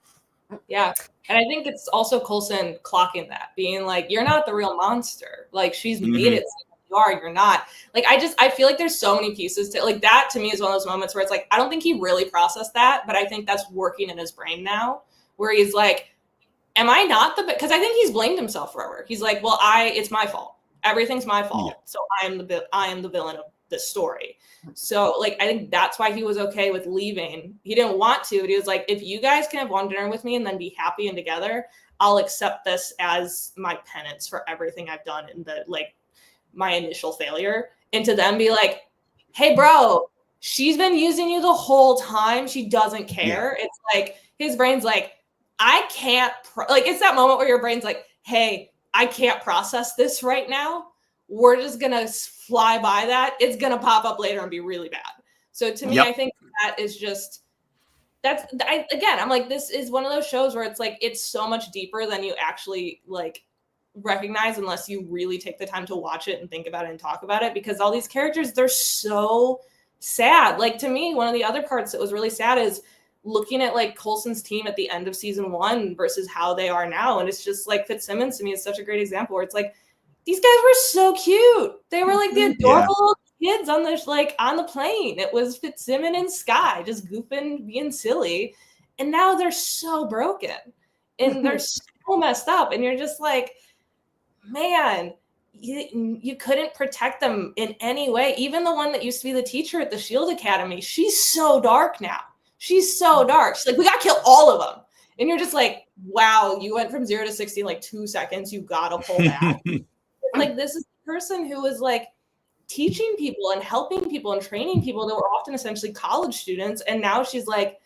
Speaker 3: Yeah. And I think it's also Coulson clocking that, being like, you're not the real monster. Like, she's made it seem like you are, you're not. Like, I feel like there's so many pieces to, like, that to me is one of those moments where it's like, I don't think he really processed that, but I think that's working in his brain now, where he's like, am I not because I think he's blamed himself forever. He's like, well, it's my fault. Everything's my fault. Yeah. So I am the villain of this story. So, like, I think that's why he was okay with leaving. He didn't want to, but he was like, if you guys can have one dinner with me and then be happy and together, I'll accept this as my penance for everything I've done in the, like, my initial failure. And to them be like, hey, bro, she's been using you the whole time. She doesn't care. Yeah. It's like, his brain's like, I can't, like, it's that moment where your brain's like, hey, I can't process this right now. We're just going to fly by that. It's going to pop up later and be really bad. So to me, I think that is just, I'm like, this is one of those shows where it's like, it's so much deeper than you actually like recognize unless you really take the time to watch it and think about it and talk about it, because all these characters, they're so sad. Like, to me, one of the other parts that was really sad is looking at like Coulson's team at the end of season 1 versus how they are now. And it's just like, Fitzsimmons to me is such a great example where it's like, these guys were so cute. They were like the adorable little kids on the plane. It was Fitzsimmons and Skye just goofing, being silly. And now they're so broken and they're so messed up. And you're just like, man, you couldn't protect them in any way. Even the one that used to be the teacher at the S.H.I.E.L.D. Academy, she's so dark now. She's so dark. She's like, we got to kill all of them. And you're just like, wow, you went from 0 to 60 in like 2 seconds. You got to pull back. Like, this is the person who was like teaching people and helping people and training people that were often essentially college students. And now she's like,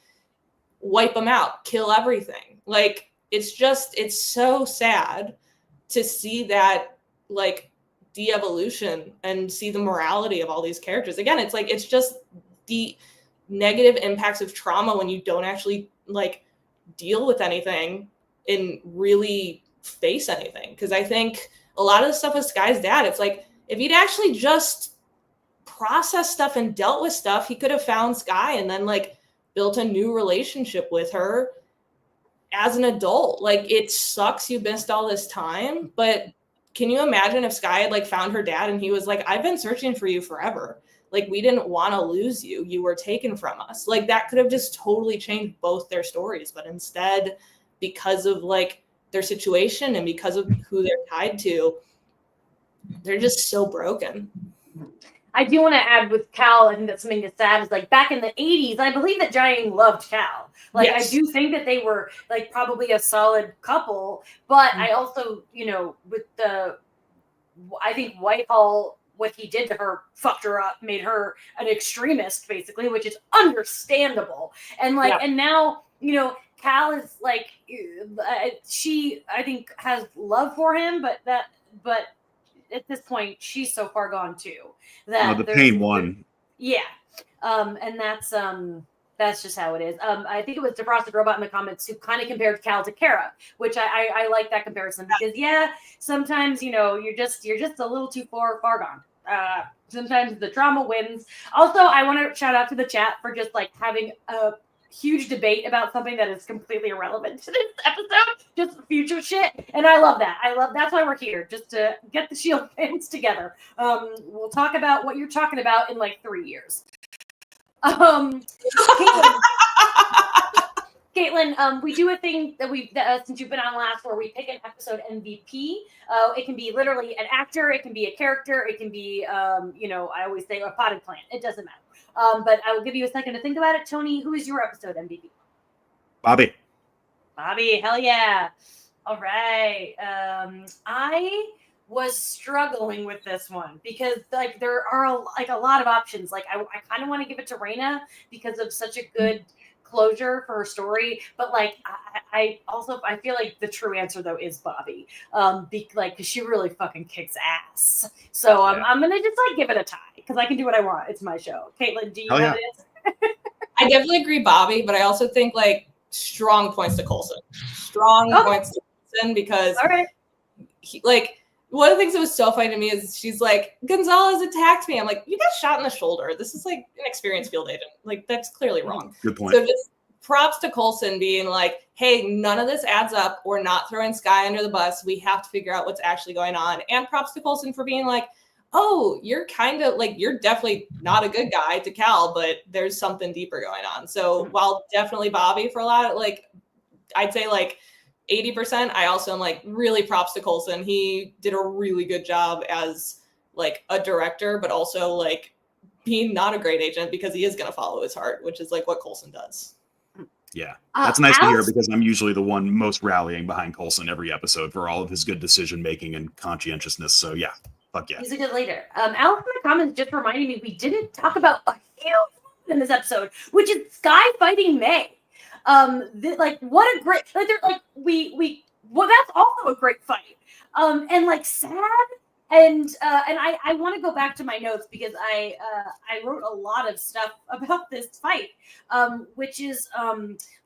Speaker 3: wipe them out, kill everything. Like, it's so sad to see that, like, de-evolution and see the morality of all these characters. Again, it's like, it's just the negative impacts of trauma when you don't actually like deal with anything and really face anything. Because I think a lot of the stuff with Sky's dad, it's like, if he'd actually just processed stuff and dealt with stuff, he could have found Sky and then like built a new relationship with her as an adult. Like, it sucks you missed all this time, but can you imagine if Sky had like found her dad and he was like, I've been searching for you forever. Like, we didn't want to lose you. You were taken from us. Like, that could have just totally changed both their stories. But instead, because of like their situation and because of who they're tied to, they're just so broken.
Speaker 1: I do want to add with Cal, I think that's something that's sad, is like back in the 80s, I believe that Jiang loved Cal. Like, yes. I do think that they were like probably a solid couple, but I also, you know, with I think Whitehall, what he did to her fucked her up, made her an extremist, basically, which is understandable. And like, and now, you know, Cal is like, she, I think, has love for him, but at this point, she's so far gone too that
Speaker 2: the pain won.
Speaker 1: Yeah, and that's just how it is. I think it was Defrosted Robot in the comments who kind of compared Cal to Kara, which I like that comparison because sometimes, you know, you're just a little too far gone. Sometimes the trauma wins. Also, I want to shout out to the chat for just like having a huge debate about something that is completely irrelevant to this episode, just future shit, and I love that. That's why we're here, just to get the Shield fans together. We'll talk about what you're talking about in like 3 years. Caitlin, we do a thing that since you've been on last, where we pick an episode MVP. It can be literally an actor, it can be a character, it can be, you know, I always say a potted plant. It doesn't matter. But I will give you a second to think about it. Tony, who is your episode MVP?
Speaker 2: Bobby,
Speaker 1: hell yeah. All right. I was struggling with this one because like there are a lot of options. Like I kind of want to give it to Raina because of such a good closure for her story, but like I feel like the true answer though is Bobby, because she really fucking kicks ass. So I'm gonna just like give it a tie because I can do what I want. It's my show. Caitlin, do you have this?
Speaker 3: I definitely agree, Bobby, but I also think like strong points to Coulson. Points to Coulson because he, like, one of the things that was so funny to me is she's like, Gonzalez attacked me. I'm like, you got shot in the shoulder. This is like an experienced field agent. Like, that's clearly wrong.
Speaker 2: Good point.
Speaker 3: So just props to Coulson being like, hey, none of this adds up. We're not throwing Sky under the bus. We have to figure out what's actually going on. And props to Coulson for being like, oh, you're kind of like, you're definitely not a good guy to Cal, but there's something deeper going on. So while definitely Bobby for a lot, like, I'd say like 80%, I also am like really props to Coulson. He did a really good job as like a director, but also like being not a great agent because he is going to follow his heart, which is like what Coulson does.
Speaker 2: Yeah, that's nice to hear because I'm usually the one most rallying behind Coulson every episode for all of his good decision making and conscientiousness. So yeah, fuck yeah.
Speaker 1: He's a good leader. Alex in the comments just reminded me we didn't talk about a huge in this episode, which is Sky fighting May. What a great, like, they're like, well, that's also a great fight. And like sad. And I want to go back to my notes because I wrote a lot of stuff about this fight, which is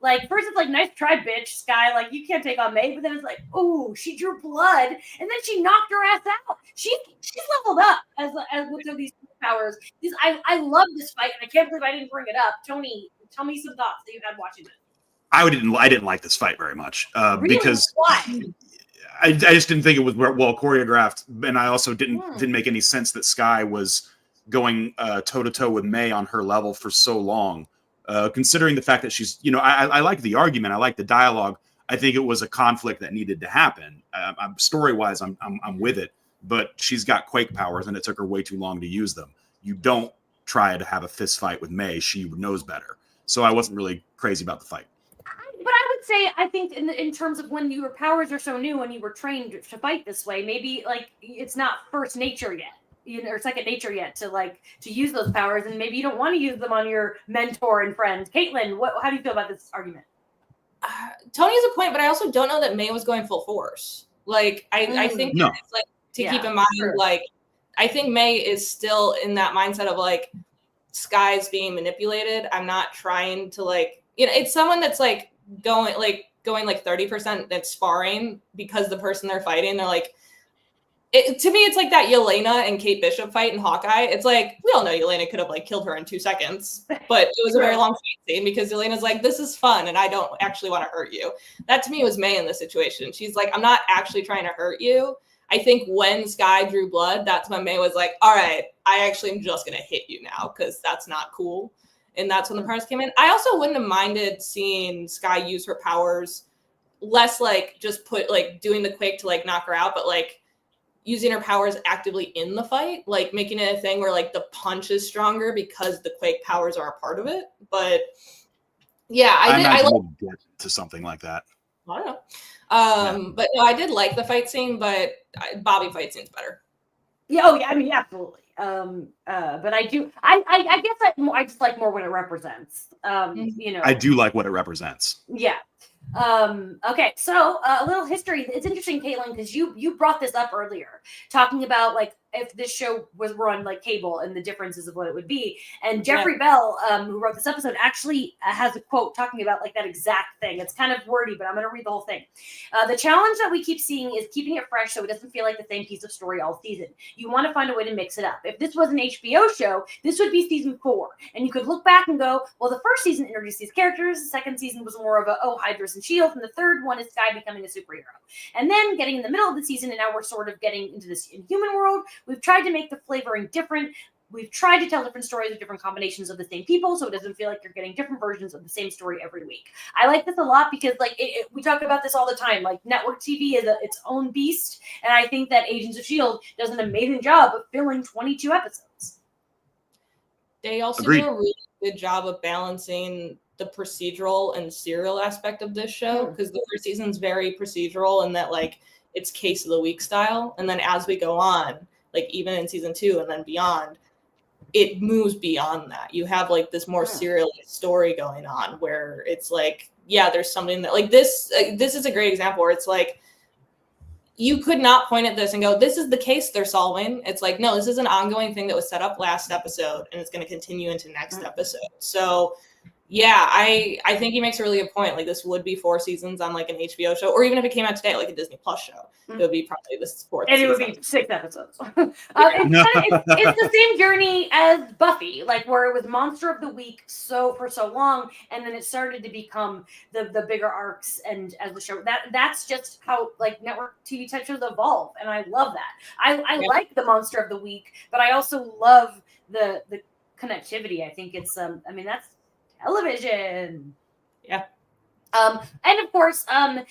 Speaker 1: like, first it's like, nice try, bitch, Sky, like you can't take on May, but then it's like, oh, she drew blood and then she knocked her ass out. She's leveled up as with these powers. I love this fight and I can't believe I didn't bring it up. Tony, tell me some thoughts that you had watching this.
Speaker 2: I didn't like this fight very much
Speaker 1: Really?
Speaker 2: because
Speaker 1: Why?
Speaker 2: I just didn't think it was well choreographed, and I also didn't make any sense that Sky was going toe to toe with May on her level for so long. Considering the fact that she's, you know, I like the argument, I like the dialogue. I think it was a conflict that needed to happen. Story wise, I'm with it, but she's got quake powers, and it took her way too long to use them. You don't try to have a fist fight with May; she knows better. So I wasn't really crazy about the fight.
Speaker 1: But I would say, I think in terms of when your powers are so new and you were trained to fight this way, maybe like it's not first nature yet. or second nature yet to use those powers, and maybe you don't want to use them on your mentor and friend. Caitlin, how do you feel about this argument?
Speaker 3: Tony has a point, but I also don't know that May was going full force. Like, I think
Speaker 2: No.
Speaker 3: it's like to keep in mind, like, I think May is still in that mindset of like Sky's being manipulated. I'm not trying to it's someone that's like going like 30% that's sparring because the person they're fighting, they're like, to me, it's like that Yelena and Kate Bishop fight in Hawkeye. It's like, we all know Yelena could have like killed her in 2 seconds, but it was a very long fight scene because Yelena's like, this is fun and I don't actually want to hurt you. That to me was May in this situation. She's like, I'm not actually trying to hurt you. I think when Sky drew blood, that's when May was like, all right, I actually am just going to hit you now because that's not cool. And that's when the powers came in. I also wouldn't have minded seeing Sky use her powers less like just doing the quake to like knock her out, but like using her powers actively in the fight, like making it a thing where like the punch is stronger because the quake powers are a part of it. But yeah, I
Speaker 2: we'll get to something like that.
Speaker 3: I don't know. But no, I did like the fight scene, but Bobby fight scene's better.
Speaker 1: Yeah, oh yeah, I mean, absolutely. But I guess I just like more what it represents.
Speaker 2: I do like what it represents.
Speaker 1: Yeah. Okay, so a little history. It's interesting, Caitlin, because you brought this up earlier, talking about like if this show was run like cable and the differences of what it would be. And Jeffrey Bell, who wrote this episode, actually has a quote talking about like that exact thing. It's kind of wordy, but I'm going to read the whole thing. The challenge that we keep seeing is keeping it fresh so it doesn't feel like the same piece of story all season. You want to find a way to mix it up. If this was an HBO show, this would be season 4. And you could look back and go, well, the first season introduced these characters. The second season was more of Hydras and Shield. And the third one is Sky becoming a superhero. And then getting in the middle of the season, and now we're sort of getting into this Inhuman world. We've tried to make the flavoring different. We've tried to tell different stories with different combinations of the same people, so it doesn't feel like you're getting different versions of the same story every week. I like this a lot because, like, we talk about this all the time. Like, network TV is its own beast, and I think that Agents of S.H.I.E.L.D. does an amazing job of filling 22 episodes.
Speaker 3: They also do a really good job of balancing the procedural and serial aspect of this show, because the first season's very procedural and that, like, it's case of the week style, and then as we go on, like even in season 2 and then beyond, it moves beyond that. You have like this more serialized story going on where it's like, yeah, there's something that like this is a great example where it's like, you could not point at this and go, this is the case they're solving. It's like, no, this is an ongoing thing that was set up last episode and it's going to continue into next episode. So yeah, I think he makes a really good point. Like, this would be 4 seasons on like an HBO show, or even if it came out today, like a Disney Plus show, it would be probably the 4th.
Speaker 1: And it would be 6 episodes. It's the same journey as Buffy, like where it was Monster of the Week for so long, and then it started to become the bigger arcs. And as the show, that's just how like network TV type shows evolve, and I love that. I like the Monster of the Week, but I also love the connectivity. I think it's that's television.
Speaker 3: Yeah.
Speaker 1: And of course,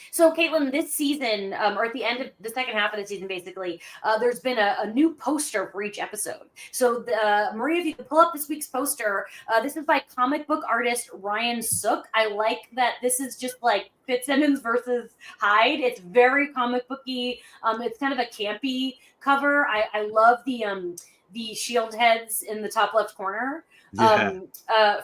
Speaker 1: so Caitlin, this season, or at the end of the second half of the season, basically, there's been a new poster for each episode. So, Maria, if you can pull up this week's poster, this is by comic book artist Ryan Sook. I like that this is just like Fitzsimmons versus Hyde. It's very comic booky. It's kind of a campy cover. I love the shield heads in the top left corner.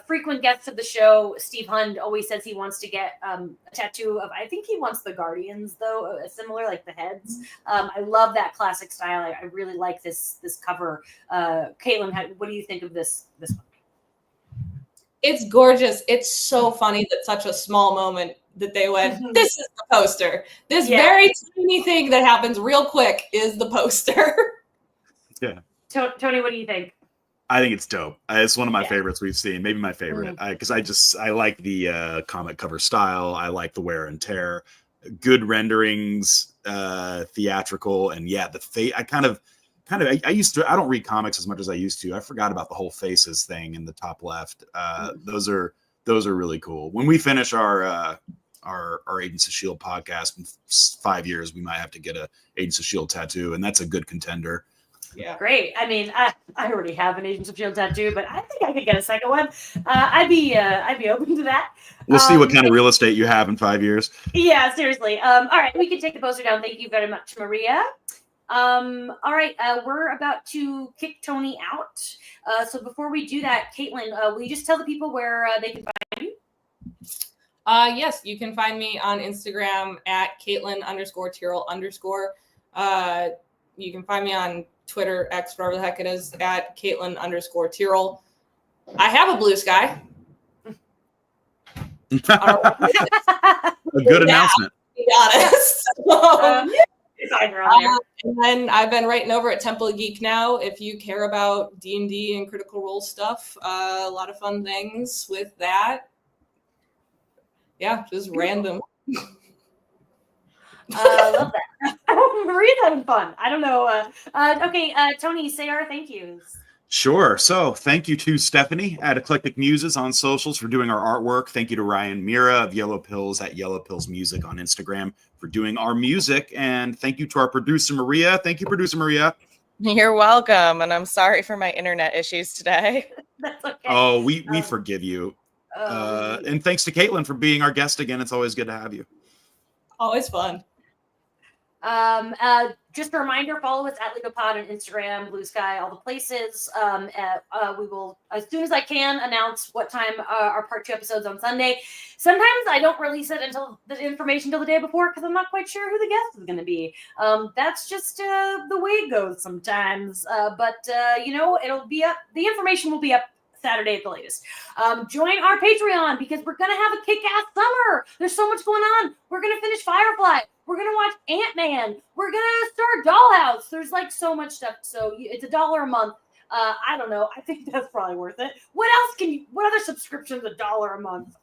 Speaker 1: Frequent guest of the show, Steve Hund, always says he wants to get a tattoo of, I think he wants the Guardians, though, similar, like the heads. I love that classic style. I really like this cover. Caitlin, what do you think of this one?
Speaker 3: It's gorgeous. It's so funny that such a small moment that they went, this is the poster. This very tiny thing that happens real quick is the poster.
Speaker 2: Yeah.
Speaker 1: Tony, what do you think?
Speaker 2: I think it's dope. It's one of my favorites we've seen, maybe my favorite, because I like the comic cover style. I like the wear and tear, good renderings, theatrical, and I don't read comics as much as I used to. I forgot about the whole faces thing in the top left. Those are really cool. When we finish our Agents of S.H.I.E.L.D. podcast in 5 years, we might have to get a Agents of S.H.I.E.L.D. tattoo, and that's a good contender.
Speaker 1: Yeah, great. I mean, I already have an Agents of S.H.I.E.L.D. tattoo, but I think I could get a second one. I'd be open to that.
Speaker 2: We'll see what kind of real estate you have in 5 years.
Speaker 1: Yeah, seriously. All right, we can take the poster down. Thank you very much, Maria. All right, we're about to kick Tony out. So before we do that, Caitlin, will you just tell the people where they can find you?
Speaker 3: Yes, you can find me on Instagram at Caitlin_Tyrrell_. You can find me on Twitter, X, whatever the heck it is, at Caitlin_Tyrrell. I have a blue sky.
Speaker 2: A good announcement.
Speaker 3: To be honest. And then I've been writing over at Temple of Geek now. If you care about D&D and Critical Role stuff, a lot of fun things with that. Yeah, just random.
Speaker 1: Love that. Maria's having fun. I don't know. Okay, Tony, say our thank yous.
Speaker 2: Sure. So thank you to Stephanie at Eclectic Muses on socials for doing our artwork. Thank you to Ryan Mira of Yellow Pills at Yellow Pills Music on Instagram for doing our music. And thank you to our producer, Maria. Thank you, producer Maria.
Speaker 4: You're welcome. And I'm sorry for my internet issues today.
Speaker 1: That's okay.
Speaker 2: Oh, we forgive you. And thanks to Caitlin for being our guest again. It's always good to have you.
Speaker 3: Always fun.
Speaker 1: Just a reminder, follow us at LegoPod on Instagram, Blue Sky, all the places. We will, as soon as I can, announce what time our part 2 episodes on Sunday. Sometimes I don't release it until the information till the day before because I'm not quite sure who the guest is going to be. That's just the way it goes sometimes. But it'll be up. The information will be up Saturday at the latest. Join our Patreon because we're going to have a kick-ass summer. There's so much going on. We're going to finish Firefly. We're going to watch Ant-Man. We're going to start Dollhouse. There's like so much stuff. So it's $1 a month. I don't know. I think that's probably worth it. What other subscriptions $1 a month?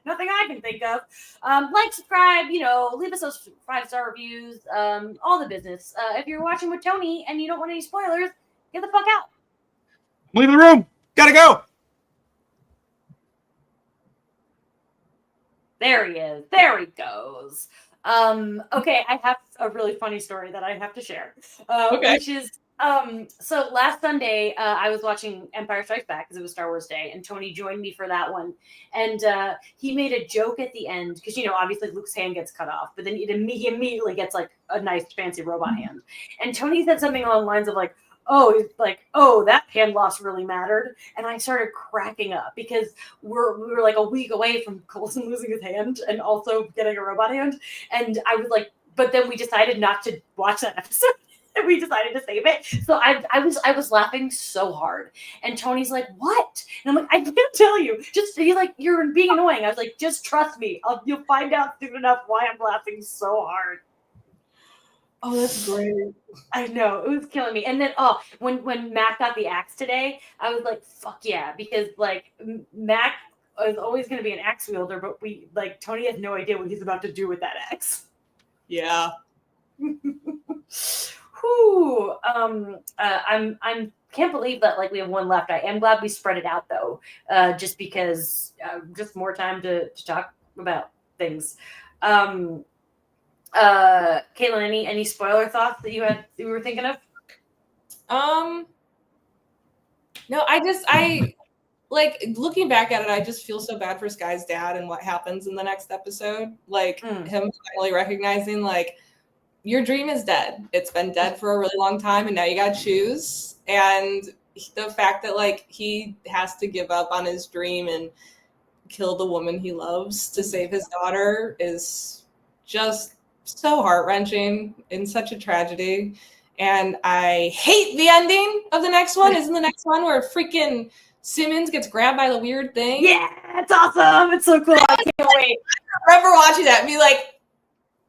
Speaker 1: Nothing I can think of. Like, subscribe, leave us those 5-star reviews, all the business. If you're watching with Tony and you don't want any spoilers, get the fuck out.
Speaker 2: Leave the room. Gotta go.
Speaker 1: There he is. There he goes. Okay, I have a really funny story that I have to share.
Speaker 3: Okay.
Speaker 1: Which is, so last Sunday, I was watching Empire Strikes Back because it was Star Wars Day, and Tony joined me for that one. And he made a joke at the end, because, obviously Luke's hand gets cut off, but then he immediately gets, like, a nice fancy robot hand. And Tony said something along the lines of, like, oh, that hand loss really mattered. And I started cracking up because we were like a week away from Coulson losing his hand and also getting a robot hand. And I was like, but then we decided not to watch that episode. And we decided to save it. So I was laughing so hard. And Tony's like, what? And I'm like, I can't tell you. He's like, you're being annoying. I was like, just trust me. You'll find out soon enough why I'm laughing so hard.
Speaker 3: Oh, that's great.
Speaker 1: I know, it was killing me. And then, when Mac got the axe today, I was like, fuck yeah, because like Mac is always going to be an axe wielder, but Tony has no idea what he's about to do with that axe.
Speaker 3: Yeah.
Speaker 1: Whew. I'm can't believe that we have one left. I am glad we spread it out though, just because just more time to talk about things. Caitlin, any spoiler thoughts that you were thinking of?
Speaker 3: No, I like looking back at it, I just feel so bad for Sky's dad and what happens in the next episode. Like him finally recognizing your dream is dead. It's been dead for a really long time and now you got to choose. And the fact that he has to give up on his dream and kill the woman he loves to save his daughter is just so heart-wrenching and such a tragedy. And I hate the ending of the next one. Isn't the next one where freaking Simmons gets grabbed by the weird thing?
Speaker 1: Yeah, it's awesome. It's so cool. I can't wait.
Speaker 3: I remember watching that and be like,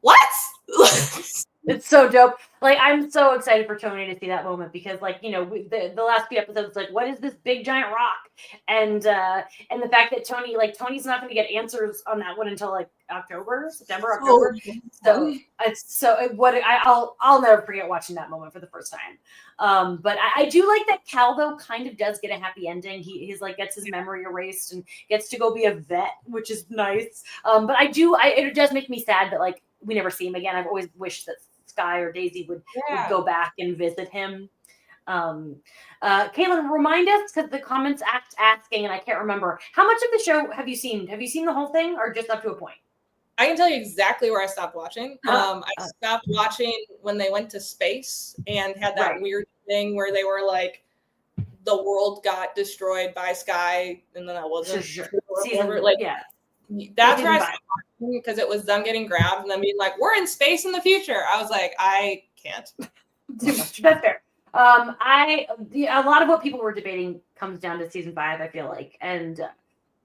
Speaker 3: what?
Speaker 1: It's so dope. I'm so excited for Tony to see that moment because, the last few episodes, what is this big giant rock? And the fact that Tony's not going to get answers on that one until October. So I'll never forget watching that moment for the first time. But I do like that Cal though kind of does get a happy ending. He's gets his memory erased and gets to go be a vet, which is nice. But it does make me sad that we never see him again. I've always wished that Sky or Daisy would go back and visit him. Caitlin, remind us because the comments asking, and I can't remember how much of the show have you seen? Have you seen the whole thing or just up to a point?
Speaker 3: I can tell you exactly where I stopped watching. I
Speaker 1: Uh,
Speaker 3: stopped watching when they went to space and had that
Speaker 1: Right.
Speaker 3: weird thing where they were like, the world got destroyed by Sky, and then that wasn't
Speaker 1: Sure.
Speaker 3: true or
Speaker 1: Season,
Speaker 3: whatever. Like,
Speaker 1: yeah.
Speaker 3: that's where I
Speaker 1: Season
Speaker 3: stopped watching because it was them getting grabbed and then being like, "We're in space in the future." I was like, I can't.
Speaker 1: Too much. That's fair. A lot of what people were debating comes down to season 5, I feel like, and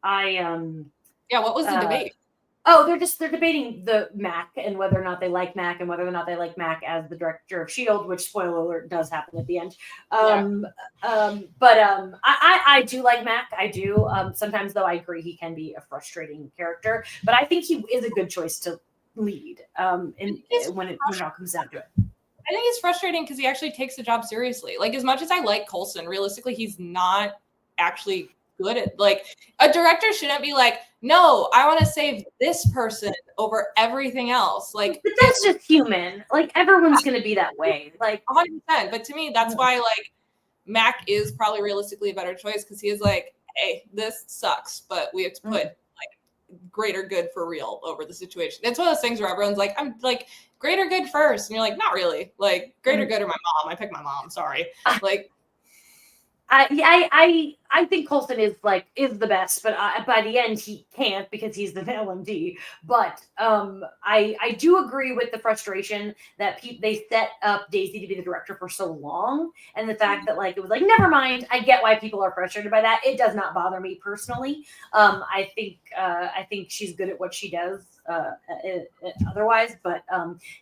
Speaker 3: Yeah, what was the debate?
Speaker 1: they're debating the Mac and whether or not they like Mac and whether or not they like Mac as the director of S.H.I.E.L.D., which, spoiler alert, does happen at the end. I do like Mac. I do. Sometimes, though, I agree he can be a frustrating character, but I think he is a good choice to lead when it all comes down to it.
Speaker 3: I think it's frustrating because he actually takes the job seriously. Like, as much as I like Coulson, realistically, he's not actually good at, like, a director shouldn't be like, no, I want to save this person over everything else. Like,
Speaker 1: but that's just human. Like, everyone's going to be that way. Like,
Speaker 3: 100%. But to me, that's why, like, Mac is probably realistically a better choice because he is like, hey, this sucks, but we have to put greater good for real over the situation. It's one of those things where everyone's like, I'm like, greater good first. And you're like, not really. Like, greater good or my mom. I picked my mom. Sorry. Like,
Speaker 1: I think Coulson is the best, but by the end he can't because he's the LMD. But I do agree with the frustration that they set up Daisy to be the director for so long, and the fact that it was like, never mind. I get why people are frustrated by that. It does not bother me personally. I think she's good at what she does. Otherwise, but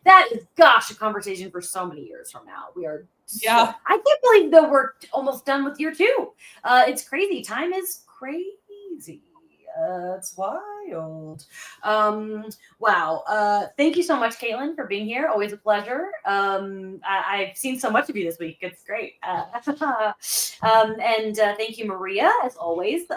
Speaker 1: that is, gosh, a conversation for so many years from now. We are.
Speaker 3: Yeah.
Speaker 1: I can't believe that we're almost done with year 2. It's crazy. Time is crazy. It's wild. Wow. Thank you so much, Caitlin, for being here. Always a pleasure. I've seen so much of you this week. It's great. And thank you, Maria, as always.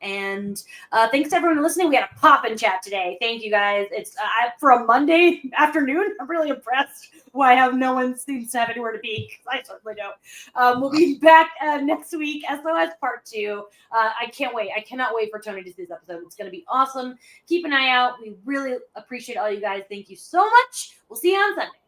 Speaker 1: And thanks to everyone listening. We had a pop-in chat today. Thank you, guys. It's for a Monday afternoon. I'm really impressed why no one seems to have anywhere to be. I certainly don't. We'll be back next week. S.O.S. Part 2. I can't wait. I cannot wait for Tony to see this episode. It's going to be awesome. Keep an eye out. We really appreciate all you guys. Thank you so much. We'll see you on Sunday.